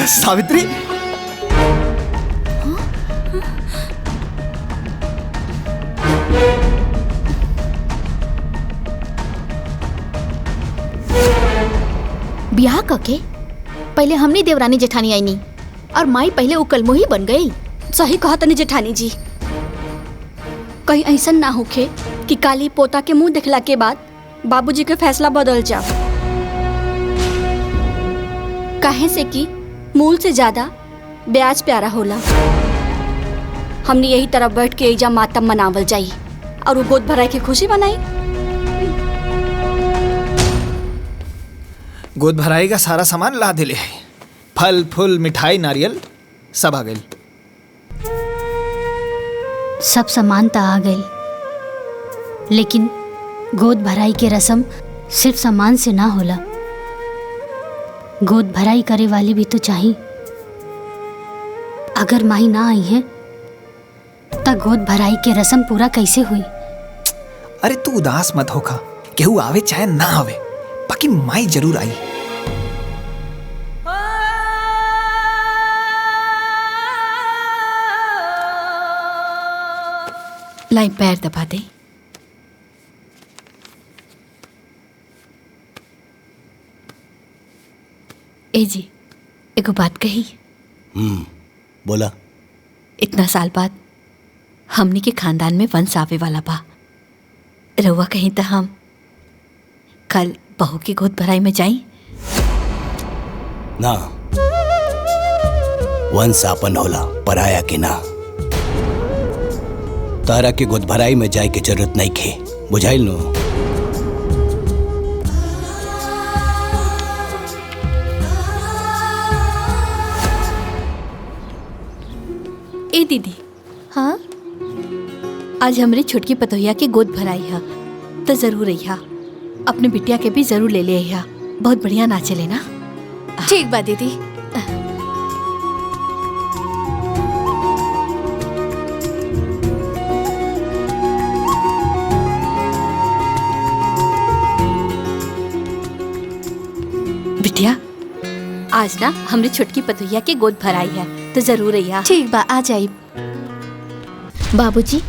सावित्री, ब्याह कके पहले हमनी देवरानी जेठानी आईनी और माई पहले उकल मोही बन गई। सही कहा तनी जेठानी जी, कहीं ऐसा ना होखे कि काली पोता के मुंह देखला के बाद बाबूजी के फैसला बदल जा। काहे से कि मूल से ज्यादा ब्याज प्यारा होला। हमने यही तरफ बैठ के एजा मातम मनावल जाई और वो गोद भराई की खुशी मनाई। गोद भराई का सारा सामान ला दिले है, फल फूल मिठाई नारियल सब आ गई। सब सामान तो आ गई, लेकिन गोद भराई के रस्म सिर्फ सामान से ना होला। गोद भराई करे वाली भी तो चाहिए। अगर माई ना आई है तो गोद भराई के रस्म पूरा कैसे हुई? अरे तू उदास मत होखा, केहू आवे चाहे ना आवे, बाकी माई जरूर आई। लाई पैर दबा दे। ए जी, एगो बात कही। बोला। इतना साल बाद हमनी के खानदान में वंश आवे वाला बा। रउआ कहीं तो हम कल बहू की गोद भराई में जाई ना। वंश आपन होला, पराया के ना। तारा के गोद भराई में जाए के जरूरत नहीं खे, बुझाइल नो। ए दीदी, हाँ आज हमरे छोटकी पतोहिया के गोद भराई है तो जरूर अइहा। अपने बिटिया के भी जरूर ले ले अइहा। बहुत बढ़िया नाचे लेना। ठीक बा दीदी। बिटिया, आज ना हमरे छोटकी पतोहिया के गोद भराई है तो जरूर अइहा। ठीक बा, आ जाई। बाबूजी,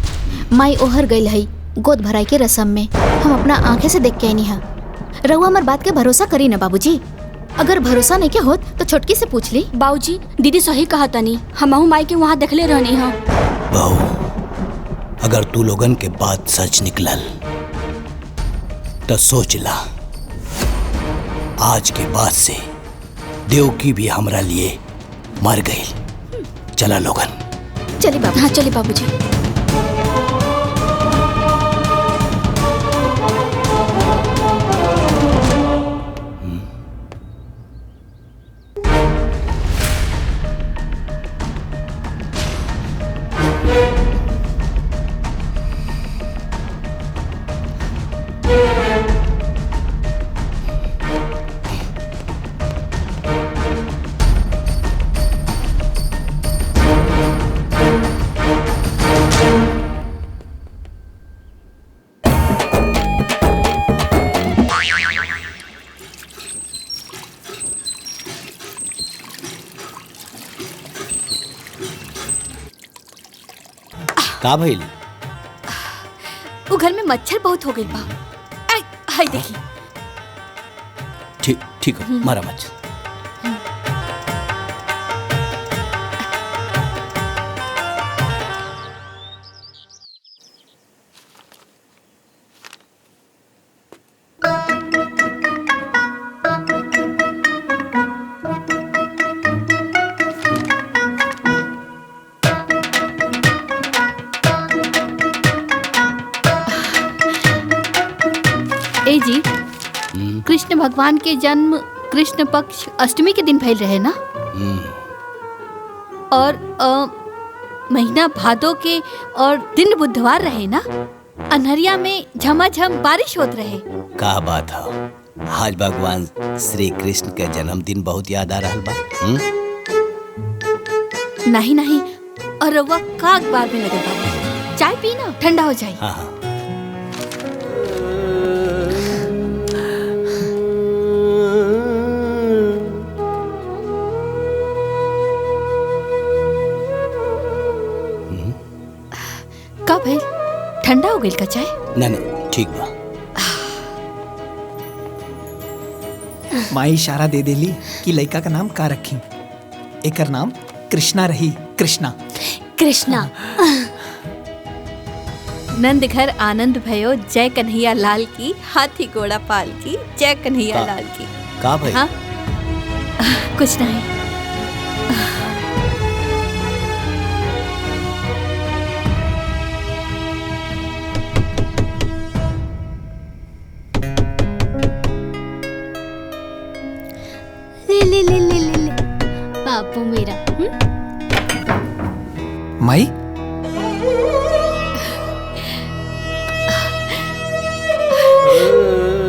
माई ओहर गई है गोद भराई के रस्म में। हम अपना आंखें से देख के आनी है। रउआ हमार बात के भरोसा करी ना बाबूजी। अगर भरोसा नहीं के होत तो छोटकी से पूछ ली। बाबूजी, दीदी सही कहा तनी, हमहू माई के वहाँ देखले रहनी है। बहू, अगर तू लोगन के बात सच निकलल तो सोच ला, आज के बाद से देवकी भी हमरा लिए मर गई। चला लोगन। चली बाबू। हाँ चलिए बाबूजी। का भइल? वो घर में मच्छर बहुत हो गई बा। हाय देखी। ठीक ठीक है, मारा मच्छर। ए जी, कृष्ण भगवान के जन्म कृष्ण पक्ष अष्टमी के दिन भइल रहे ना? और महीना भादो के और दिन बुधवार रहे ना? अनहरिया में झमाझम बारिश होत रहे। का बात है, आज भगवान श्री कृष्ण के जन्मदिन बहुत याद आ रहा बा। नहीं नहीं, और रउआ का अखबार में लगल बा। चाय पी ना, ठंडा हो जाए। हाँ हाँ। कब है? ठंडा हो गई का चाय? ना ना, ठीक बा। माई इशारा दे देली कि लड़का का नाम का रखी। एकर नाम कृष्णा रही। कृष्णा। कृष्णा। नंद घर आनंद भयो, जय कन्हैया लाल की। हाथी घोड़ा पाल की, जय कन्हैया लाल की। का भाई? हाँ? कुछ नहीं। बाबू मेरा। माई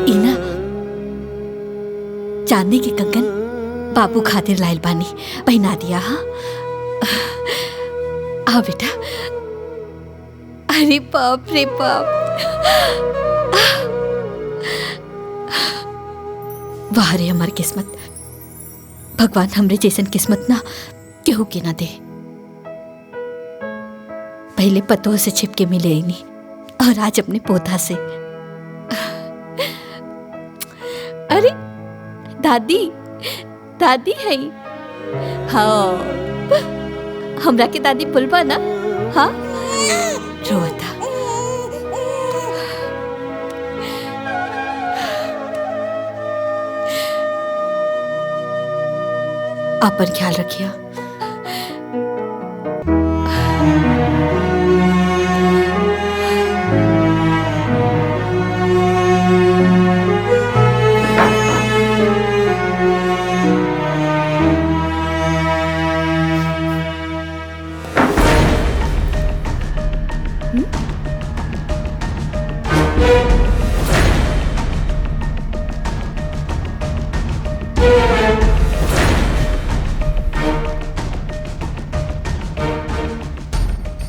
इना चांदी के कंगन बाबू खातिर लाइल बानी, पहना दिया। हाँ आ बेटा। अरे बाप रे बाप, वाह रे हमार किस्मत। भगवान हमरे जैसन किस्मत ना केहू के ना दे। पहले पतों से छिपके मिले ही नहीं, और आज अपने पोता से। अरे दादी, दादी है। हाँ, हमरा के दादी बुलबा ना। हाँ रोता। आपन ख्याल रखिए।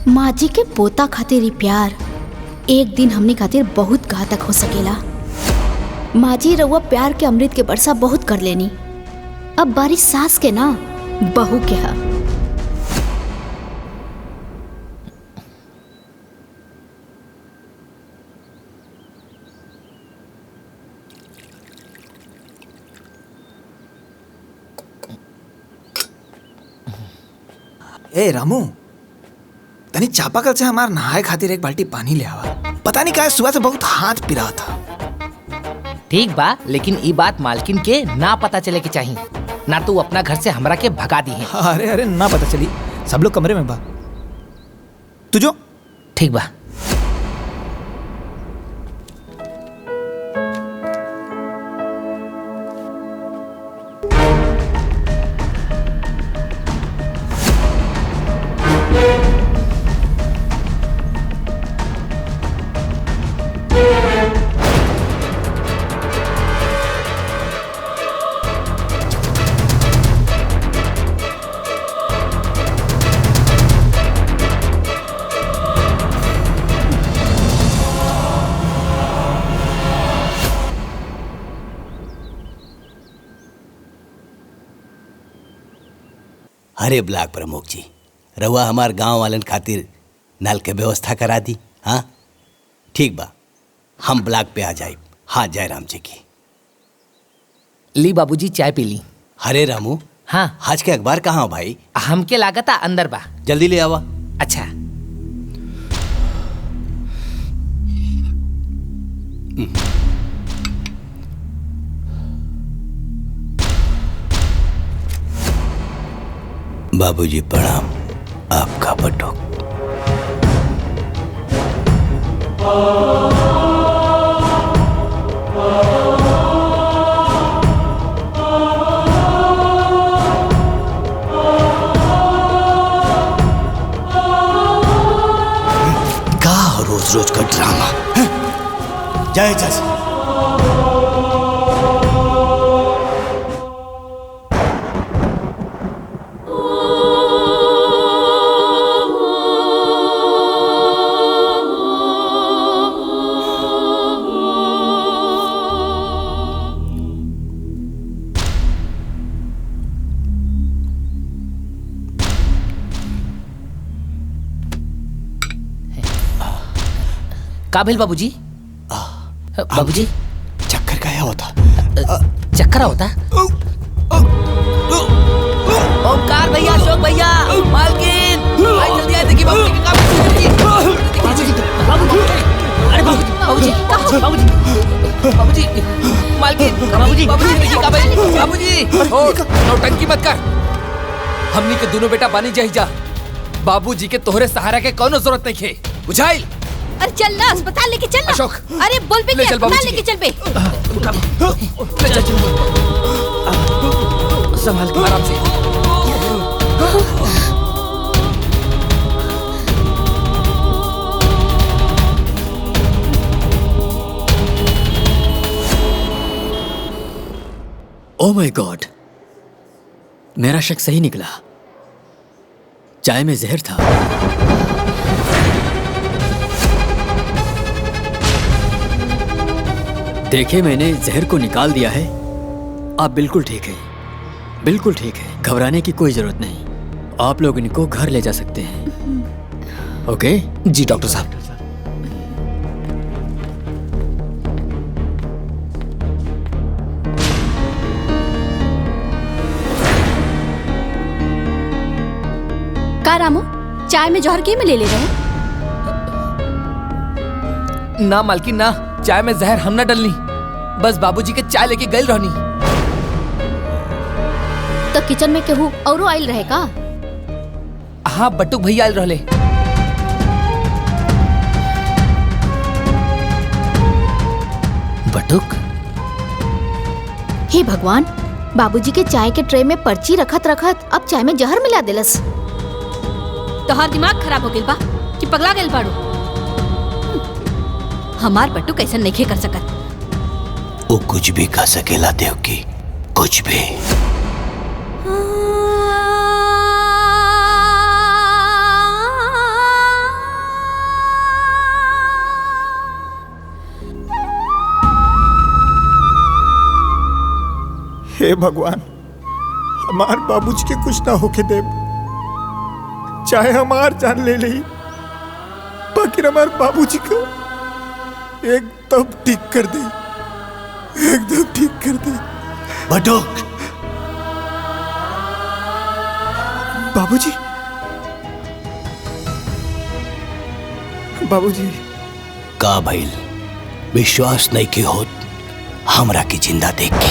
माँ जी के पोता खातिर ही प्यार एक दिन हमने खातिर बहुत घातक हो सकेला। माँ जी रउआ प्यार के अमृत के वर्षा बहुत कर लेनी, अब बारिश सास के ना बहू के हा। ए रामू, तनी चापाकल से हमार नहाए खातिर एक बाल्टी पानी ले आवा। पता नहीं काहे सुबह से बहुत हाथ पिरा था। ठीक बा, लेकिन ई बात मालकिन के ना पता चले के चाहिए, ना तू अपना घर से हमरा के भगा दी है। अरे अरे ना पता चली, सब लोग कमरे में बा। तू जो। ठीक बा। अरे ब्लॉक प्रमुख जी, रउआ हमार गांव वालन खातिर नल के व्यवस्था करा दी। हाँ ठीक बा, हम ब्लॉक पे आ जाए। हाँ जय राम जी की। ली बाबूजी चाय पी ली। अरे रामू, हाँ आज के अखबार कहाँ हो भाई? हमके लागता अंदर बा। जल्दी ले आवा। अच्छा। बाबूजी प्रणाम। आपका बटुक। का रोज रोज का ड्रामा। जय जय। काबिल बाबूजी। बाबूजी चक्कर क्या होता? चक्कर होता? ओमकार भैया, अशोक भैया, मालकिन, भाई जल्दी आए। देखिए बाबूजी के अरे बाबूजी, बाबूजी, बाबूजी, मालकिन, बाबूजी, बाबूजी देखिए काबिल, बाबूजी। नौटंकी मत कर। हमनी के दोनों बेटा बानी जाही जा। बाबूजी के तोहरे सहारा के कोनो जरूरत नहीं है। बुझाइल? अरे चल ना अस्पताल लेके चल ना। अशोक, अरे बोल पे ले चल अस्पताल बाबूजी लेके चल बे। ले चल। संभाल के आराम से। ओह माय गॉड, मेरा शक सही निकला। चाय में जहर था। देखे, मैंने जहर को निकाल दिया है। आप बिल्कुल ठीक है, बिल्कुल ठीक है। घबराने की कोई जरूरत नहीं। आप लोग इनको घर ले जा सकते हैं। ओके? जी डॉक्टर साहब। का रामू, चाय में जहर के में ले रहे हैं? ना मालकिन ना, चाय में जहर हम ना डलनी, बस बाबूजी के चाय लेके गई रहनी। तो किचन में केहू औरो आइल रहे का? हाँ, बटुक भैया आइल रहले। बटुक? हे भगवान, बाबूजी के चाय के ट्रे में पर्ची रखत रखत अब चाय में जहर मिला देलस। तोहार दिमाग खराब हो गइल बा कि पगला गइल बाड़ू? हमार बट्टू कैसे नहीं कर सकत। वो कुछ भी कर सकेला देवकी, कुछ भी। हे भगवान, हमार बाबूजी के कुछ ना होके दे, चाहे हमार जान ले ली, बाकी हमार बाबूजी को एकदम ठीक कर दे, एकदम ठीक कर दे। बटुक, बाबूजी, बाबूजी। का भइल? विश्वास नहीं की होत हमरा की जिंदा देख के?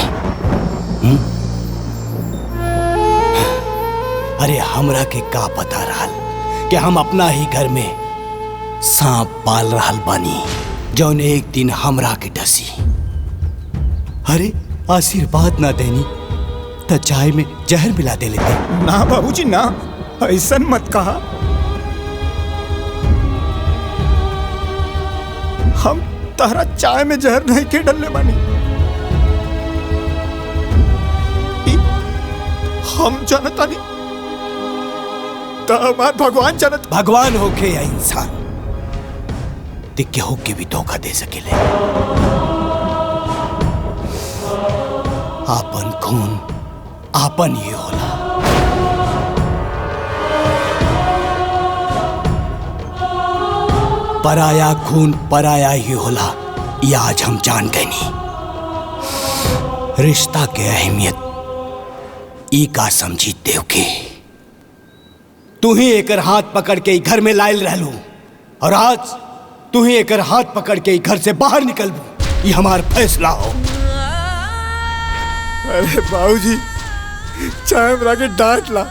अरे हमरा के का पता रहल कि हम अपना ही घर में सांप पाल रहल बानी, जौन एक दिन हमरा के डसी। अरे आशीर्वाद ना देनी तो चाय में जहर मिला दे लेते। ना बाबूजी ना, ऐसा मत कहा। हम तारा चाय में जहर नहीं के डलने बानी। हम जानता नहीं तो हमार भगवान जानत। भगवान होके या इंसान, दिक्के होके भी धोखा दे सकेले। आपन खून आपन ही होला। पराया खून पराया ही होला, ये आज हम जान गए नहीं। रिश्ता के अहमियत ई का समझी देवकी। तू ही एकर हाथ पकड़ के घर में लायल रहलू, और आज तू ही एकर हाथ पकड़ के घर से बाहर निकलबू। ये हमार फैसला हो। अरे बाबूजी, चाहे हमरा के डांट ला,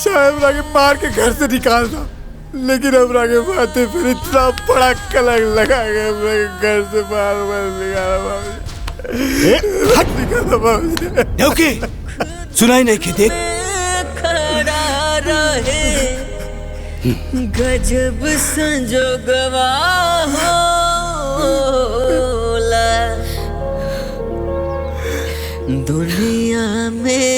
चाहे हमरा के मार के घर से निकाल दा, लेकिन हमरा के माथे पर इतना बड़ा कलंक लगा के हमरा के घर से बाहर मत निकाला बाबूजी। देवकी, सुनाई नहीं की? देख, गजब संजोगवा होला, दुनिया में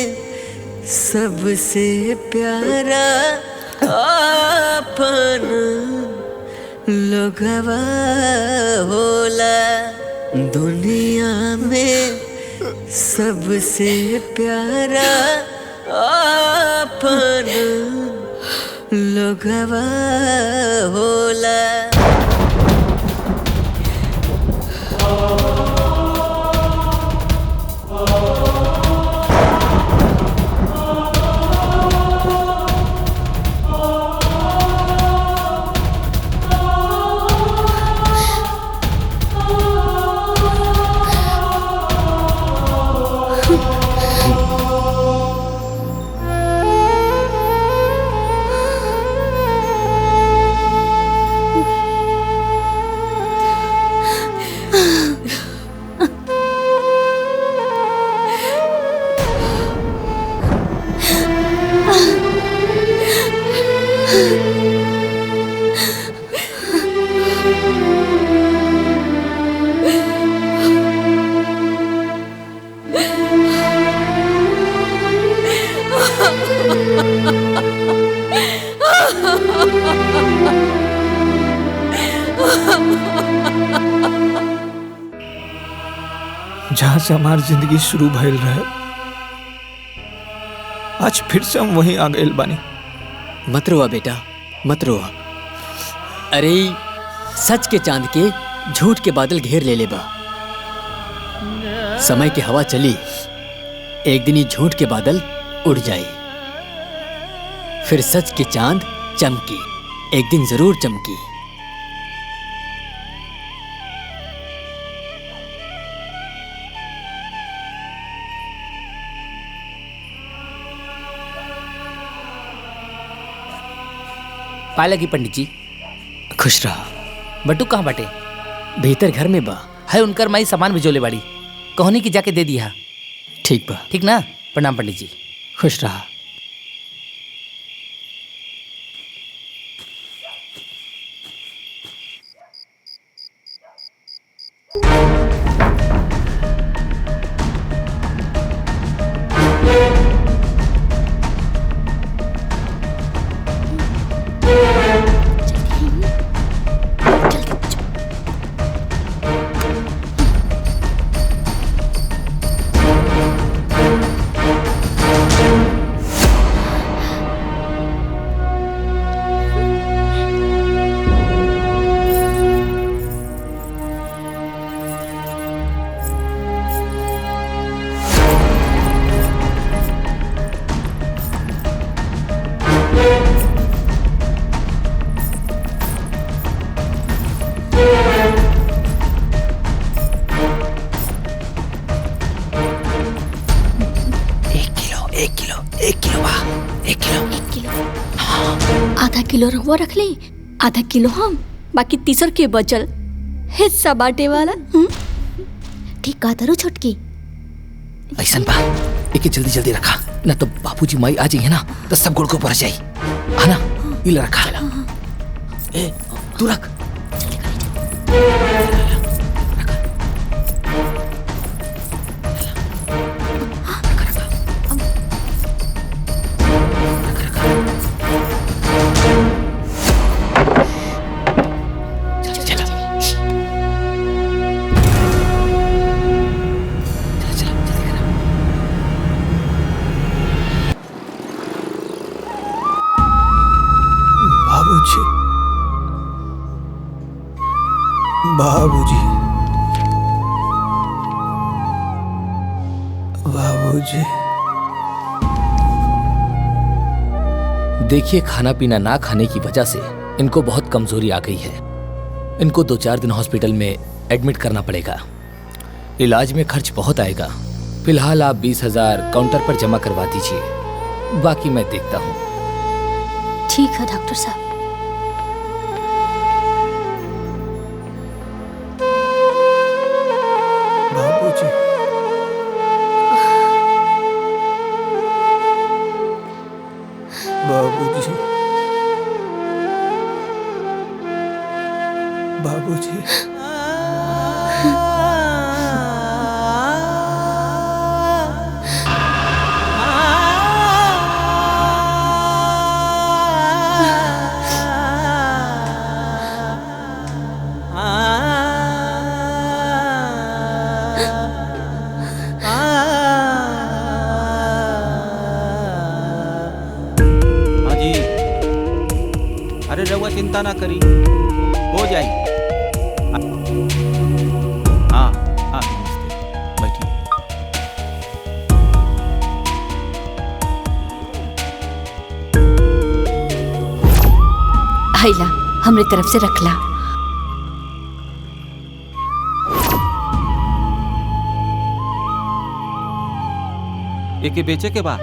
सबसे प्यारा अपन लोगवा होला, दुनिया में सबसे प्यारा अपन लोगवा होला। जहां से हमारी जिंदगी शुरू भइल रहे, आज फिर से हम वहीं आ गए बानी। मत रोआ बेटा, मत रोआ। अरे सच के चांद के झूठ के बादल घेर ले बा। समय की हवा चली, एक दिन ही झूठ के बादल उड़ जाए, फिर सच की चांद चमकी, एक दिन जरूर चमकी। पाए लगी पंडित जी। खुश रहा। बटू कहाँ बाटे? भीतर घर में बा। है उनकर माई सामान भिजोले बाड़ी, कहनी की जाके दे दिया। ठीक बा। ठीक ना? प्रणाम पंडित जी। खुश रहा। आधा किलो रहुआ रख ली, आधा किलो हम, बाकी तीसर के बचल हिस्सा बांटे वाला। ठीक कहा तारू छोटकी। ऐसन बा, एके जल्दी जल्दी रखा, ना तो बापूजी माई आ जाइए ना तो सब गुड़ को भर जाई। है ना? इल रखा। ए तू रख। बाबूजी, बाबूजी। देखिए, खाना पीना ना खाने की वजह से इनको बहुत कमजोरी आ गई है। इनको 2-4 दिन हॉस्पिटल में एडमिट करना पड़ेगा। इलाज में खर्च बहुत आएगा। फिलहाल आप 20,000 काउंटर पर जमा करवा दीजिए, बाकी मैं देखता हूँ। ठीक है डॉक्टर साहब। बाबूजी, बाबूजी, बाबूजी। अरे रउआ चिंता ना करी, हो जाई। हाँ हाँ, बैठिए। हाइला हमरे तरफ से रखला। एके बेचे के बा।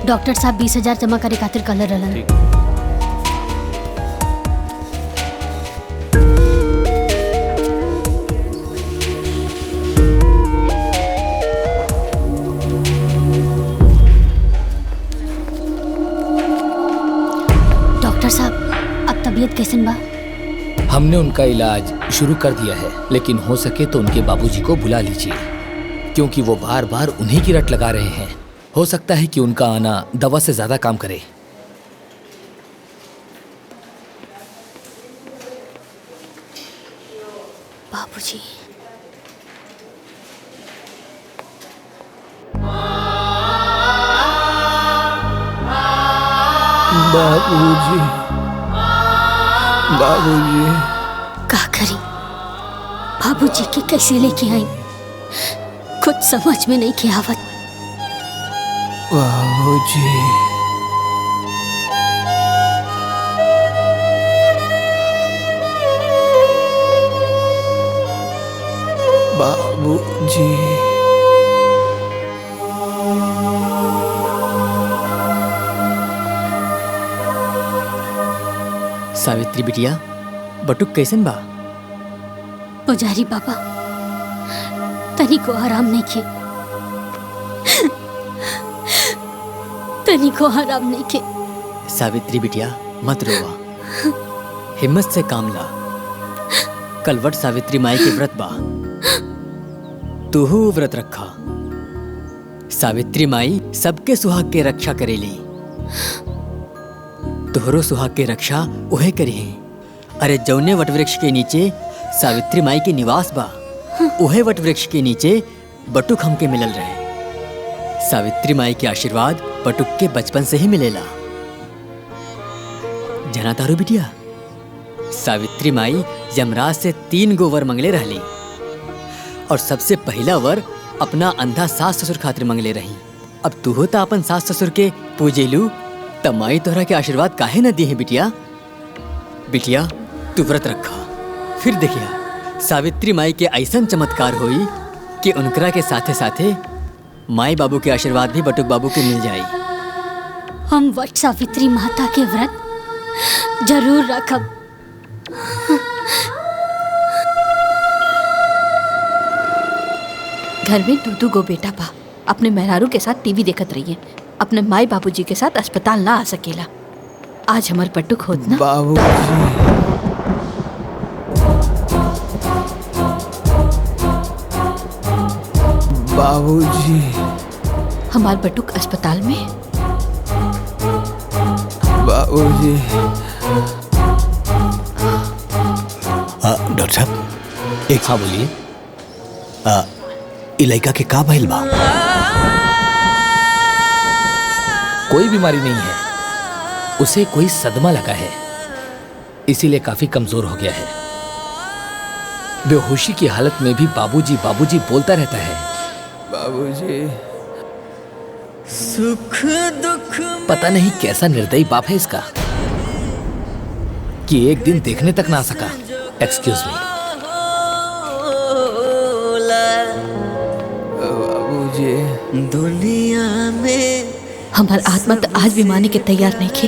डॉक्टर साहब 20,000 जमा करे खातिर कहले रहलन। डॉक्टर साहब अब तबीयत कैसन बा? हमने उनका इलाज शुरू कर दिया है, लेकिन हो सके तो उनके बाबूजी को बुला लीजिए, क्योंकि वो बार बार उन्हीं की रट लगा रहे हैं। हो सकता है कि उनका आना दवा से ज्यादा काम करे। बाबूजी। बाबूजी, बाबूजी। का करी? बाबूजी के कैसे लेके आई कुछ समझ में नहीं के आवत। बाबूजी, बाबूजी। सावित्री बिटिया, बटुक कैसन बा? पुजारी बाबा तनी को आराम नहीं के, तनी को आराम नहीं के। सावित्री बिटिया मत रोवा, हिम्मत से काम ला। कल वट सावित्री माई के व्रत बा, तूहू व्रत रखा। सावित्री माई सबके सुहाग के रक्षा करेली, तोहरो सुहाग के रक्षा उहे करी। अरे जौने वटवृक्ष के नीचे सावित्री माई के निवास बा, उहे वटवृक्ष के नीचे बटुक हमके मिलल रहे। सावित्री माई के आशीर्वाद बटुक के बचपन से ही मिलेला। जना तारू बिटिया, सावित्री माई यमराज से 3 गो वर मंगले रहली, और सबसे पहला वर अपना अंधा सास ससुर खातिर मंगले रही। अब तू होता अपन सास ससुर के पूजेलू, तब माई तोहरा के आशीर्वाद काहे न दी है बिटिया। बिटिया तू व्रत रखा, फिर देखिया सावित्री माई के ऐसन चमत्कार होई कि उनकरा के साथे साथे माई बाबू के आशीर्वाद भी बटुक बाबू के मिल जाई। हम वट सावित्री माता के व्रत जरूर रखब। घर में 2-2 गो बेटा बा, अपने मेहरारू के साथ टीवी देखत रहिए, अपने माई बाबूजी के साथ अस्पताल ना आ सकेला। आज हमार पट्टुक होत ना। बाबूजी, बाबूजी। हमार पट्टुक अस्पताल में। बाबूजी। डॉक्टर साहब एक। हाँ बोलिए। ई लड़का के का भइल बा? कोई बीमारी नहीं है, उसे कोई सदमा लगा है, इसीलिए काफी कमजोर हो गया है। बेहोशी की हालत में भी बाबूजी बाबूजी बोलता रहता है। बाबूजी। सुख दुख पता नहीं कैसा निर्दयी बाप है इसका कि एक दिन देखने तक ना आ सका। Excuse me. बाबूजी। दुनिया में हमार आत्मा तो आज भी माने के तैयार नहीं थे।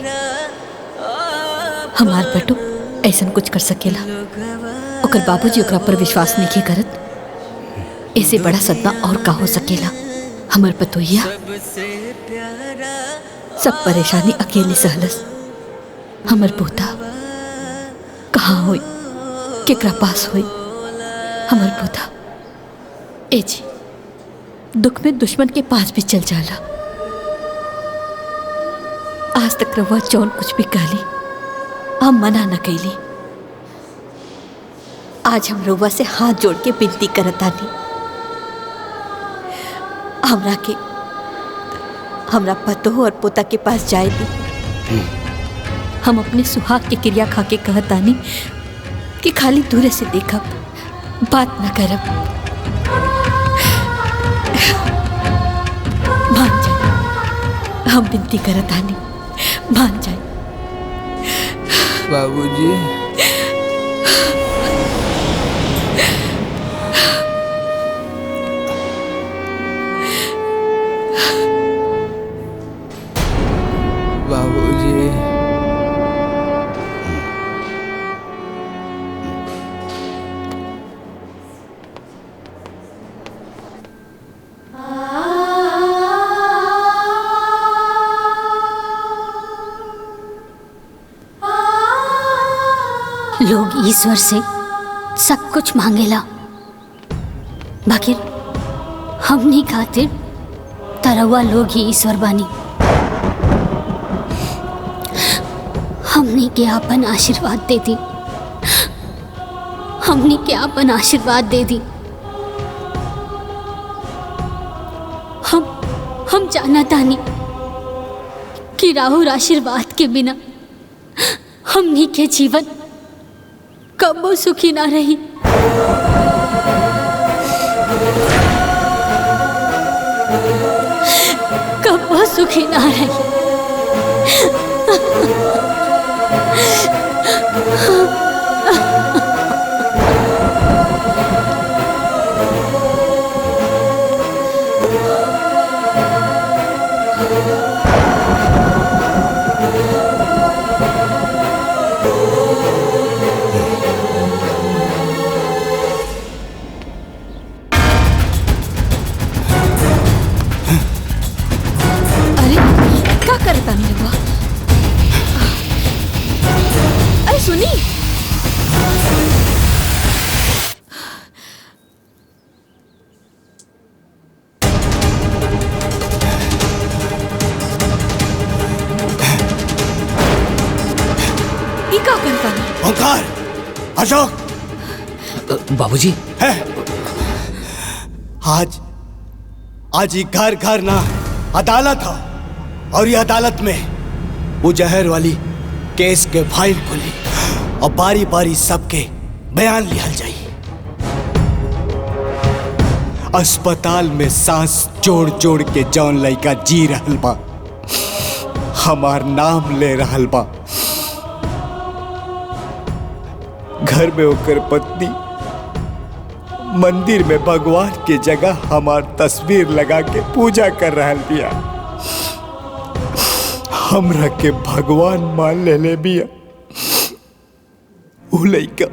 हमार पट्टू ऐसा कुछ कर सकेला, ओकर बाबूजी ओकरा पर विश्वास नहीं करत। ऐसे बड़ा सदमा और का हो सकेला। हमार पतोहिया सब परेशानी अकेले सहलस। हमार पोता कहाँ होई, केकरा पास होई हमार पोता। ए जी, दुख में दुश्मन के पास भी चल जाला। आज तक रवा जौन कुछ भी कहली हम मना न कैली। आज हम रवा से हाथ जोड़ के विनती करत आनी, हमरा पतो और पोता के पास जाए दी। हम अपने सुहाग के क्रिया खा के कहत आनी कि खाली दूरे से देखब, बात न करब। मान जाए, हम विनती करत आनी, मान जाए। बाबूजी। लोग ईश्वर से सब कुछ मांगेला, बाकी हमनी खातिर तरवा लोग ही ईश्वर बानी। हमनी के आपन आशीर्वाद दे दी, हमनी के आपन आशीर्वाद दे दी। हम जाना तानी कि राहुल आशीर्वाद के बिना हमनी के जीवन कबो सुखी ना रही। कबो सुखी ना रही। क्या करता नहीं हुआ? अरे सुनी, ये क्या करता नहीं? ओंकार, अशोक, बाबूजी है आज ये घर घर ना अदालत हो, और ये अदालत में वो जहर वाली केस के फाइल खुली और बारी बारी सबके बयान लिहल जाई। अस्पताल में सांस जोड़ जोड़ के जौन लड़का जी रहल बा, हमार नाम ले रहल बा। घर में होकर पत्नी मंदिर में भगवान के जगह हमार तस्वीर लगा के पूजा कर रहल बिया। हमरा के भगवान मान ले बिया। उ लइका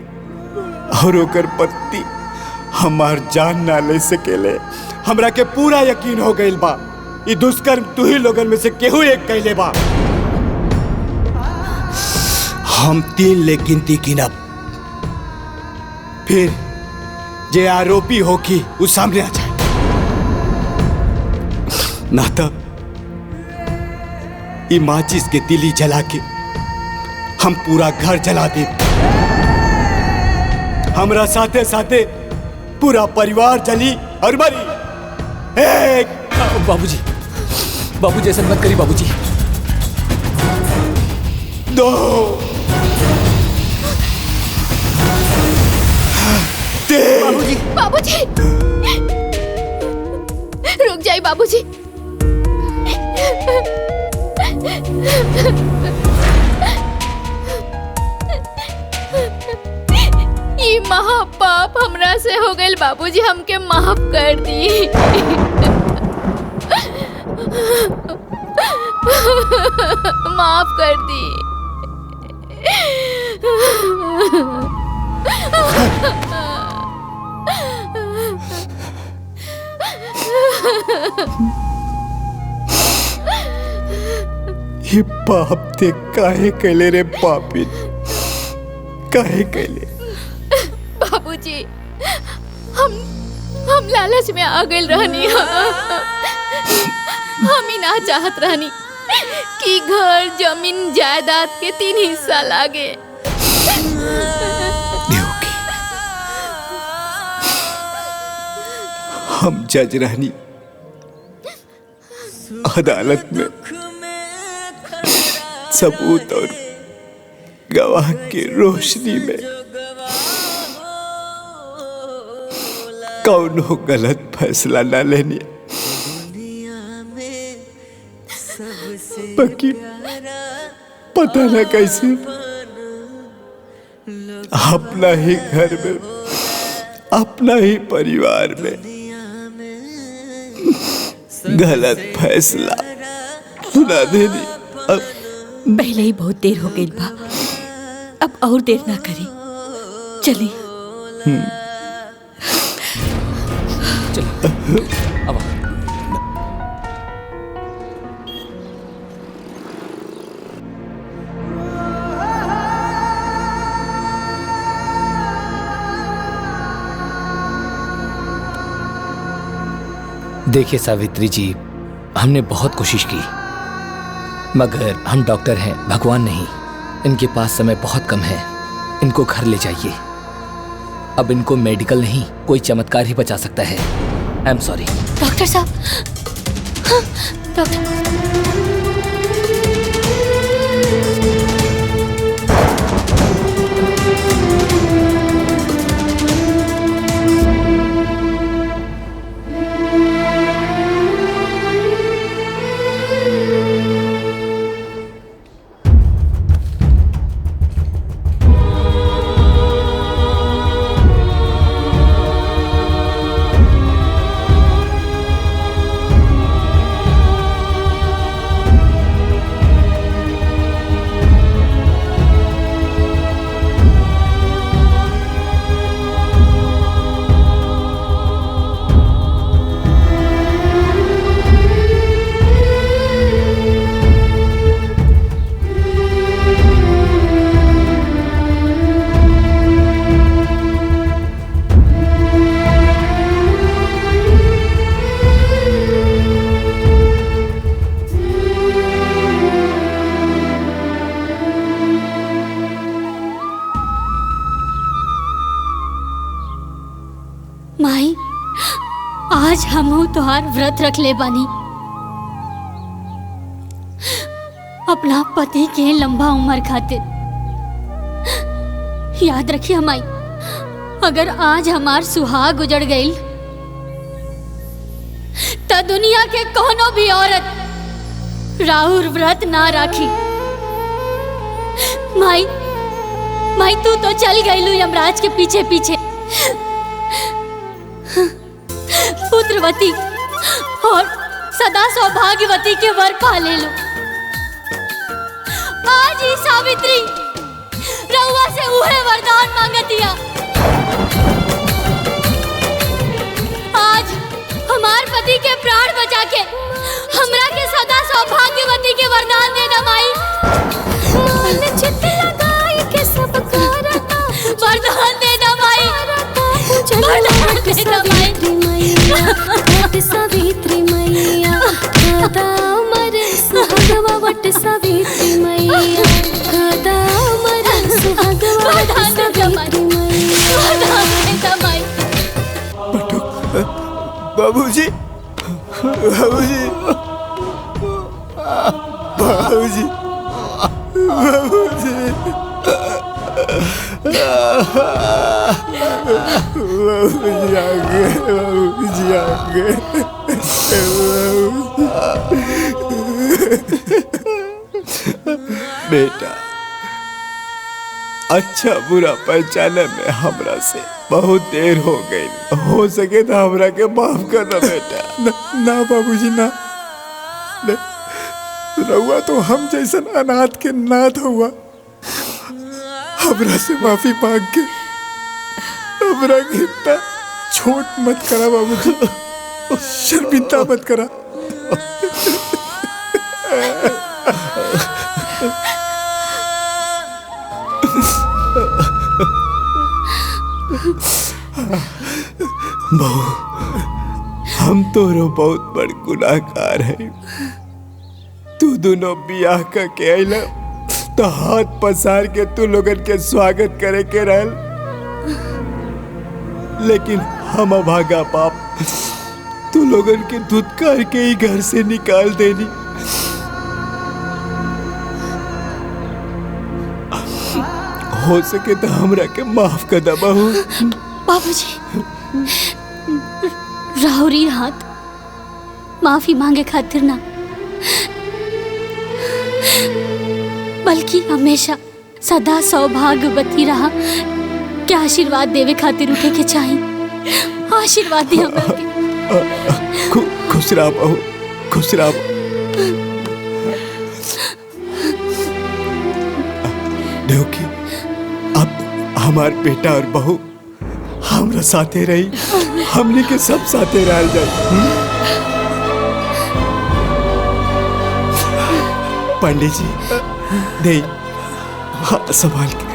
और ओकर पत्नी हमार जान ना ले सकेले। हमरा के पूरा यकीन हो गइल बा ई दुष्कर्म तू ही लोगन में से केहू एक कैले बा। हम 3 ले गिनती गिनब, फिर जे आरोपी हो कि वो सामने आ जाए, ना तो ये माचिस के तिली जला के हम पूरा घर जला दे। हमरा साथे साथे पूरा परिवार जली और मरी। बाबूजी ऐसा मत करिए बाबूजी। 2 3 बाबूजी, रुक जाइए बाबूजी। ये महापाप हमरा से हो गए बाबूजी, हमके माफ कर दी। माफ कर दी। ये पाप ते काहे कैले रे पापी, काहे कैले? बाबूजी, हम लालच में आ गए रहनी। हम ही ना चाहत रहनी कि घर जमीन जायदाद के 3 हिस्सा लागे। हम जज रहनी, अदालत में सबूत और गवाह की रोशनी में कौनो गलत फैसला ना लेनी। बाकी पता ना कैसे अपना ही घर में, अपना ही परिवार में गलत फैसला सुना देनी। अब पहले ही बहुत देर हो गई बा, अब और देर ना करी, चली। अब देखिए सावित्री जी, हमने बहुत कोशिश की, मगर हम डॉक्टर हैं, भगवान नहीं। इनके पास समय बहुत कम है, इनको घर ले जाइए। अब इनको मेडिकल नहीं, कोई चमत्कार ही बचा सकता है। I am sorry. डॉक्टर साहब, हाँ, डॉक्टर माई, आज हमहू तोहार व्रत रख ले बानी। अपना पति के लंबा उम्र खातिर याद रखिए माई, अगर आज हमार सुहाग उजड़ गई तो दुनिया के कोनो भी औरत राहुल व्रत ना राखी। माई, माई तू तो चल गई यमराज के पीछे पीछे, पुत्रवती और सदा सौभाग्यवती के वर पा ले लो। आज ही सावित्री रउआ से उहे वरदान मांगतिया। आज हमार पति के प्राण बचा के हमरा के सदा सौभाग्यवती के वरदान देना माई। मान चित लगाई के सब करता वरदान देना माई, वरदान देना माई। वट सावित्री मैया कदा मर सुहागवा, वट सावित्री मैया कदा मर सुहागवा, वट सावित्री मैया। बाबूजी, बाबूजी, बाबूजी, बाबूजी, बाबूजी आ गए, बाबूजी आ गए। बेटा, अच्छा बुरा पहचाने में हमरा से बहुत देर हो गई, हो सके तो हमरा के माफ कर दो बेटा। ना बाबूजी ना, रहुआ तो हम जैसन अनाथ के नाथ हुआ। हमरा से माफी मांग के हमरा के इतना छोट मत करा बाबूजी, शर्मिंदा मत करा। बहू, हम तोरो बहुत बड़ गुनाहगार है। तू दोनों बियाह का के आइला तो हाथ पसार के तू लोगन के स्वागत करे के रहल, लेकिन हम अभागा बाप तू लोगन के धुतकार के ही घर से निकाल देनी। हो सके तो हमरा के माफ कर दा बहू। बाबूजी, राहुरी हाथ माफी मांगे खातिर ना, बल्कि हमेशा सदा सौभाग्यवती रहा के आशीर्वाद देवे खातिर उठे के चाहिए। आशीर्वाद दी हमरा के। खुश रह बहू, खुश रह। देखी, अब हमार बेटा और बहू हमरा साथे रही, हमने के सब साथे रह जाए। पंडित जी दे, हाँ संभाल के।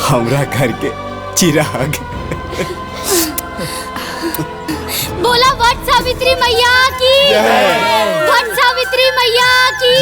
हमरा घर के चिराग। बोला वट सावित्री मैया की, वट सावित्री मैया की।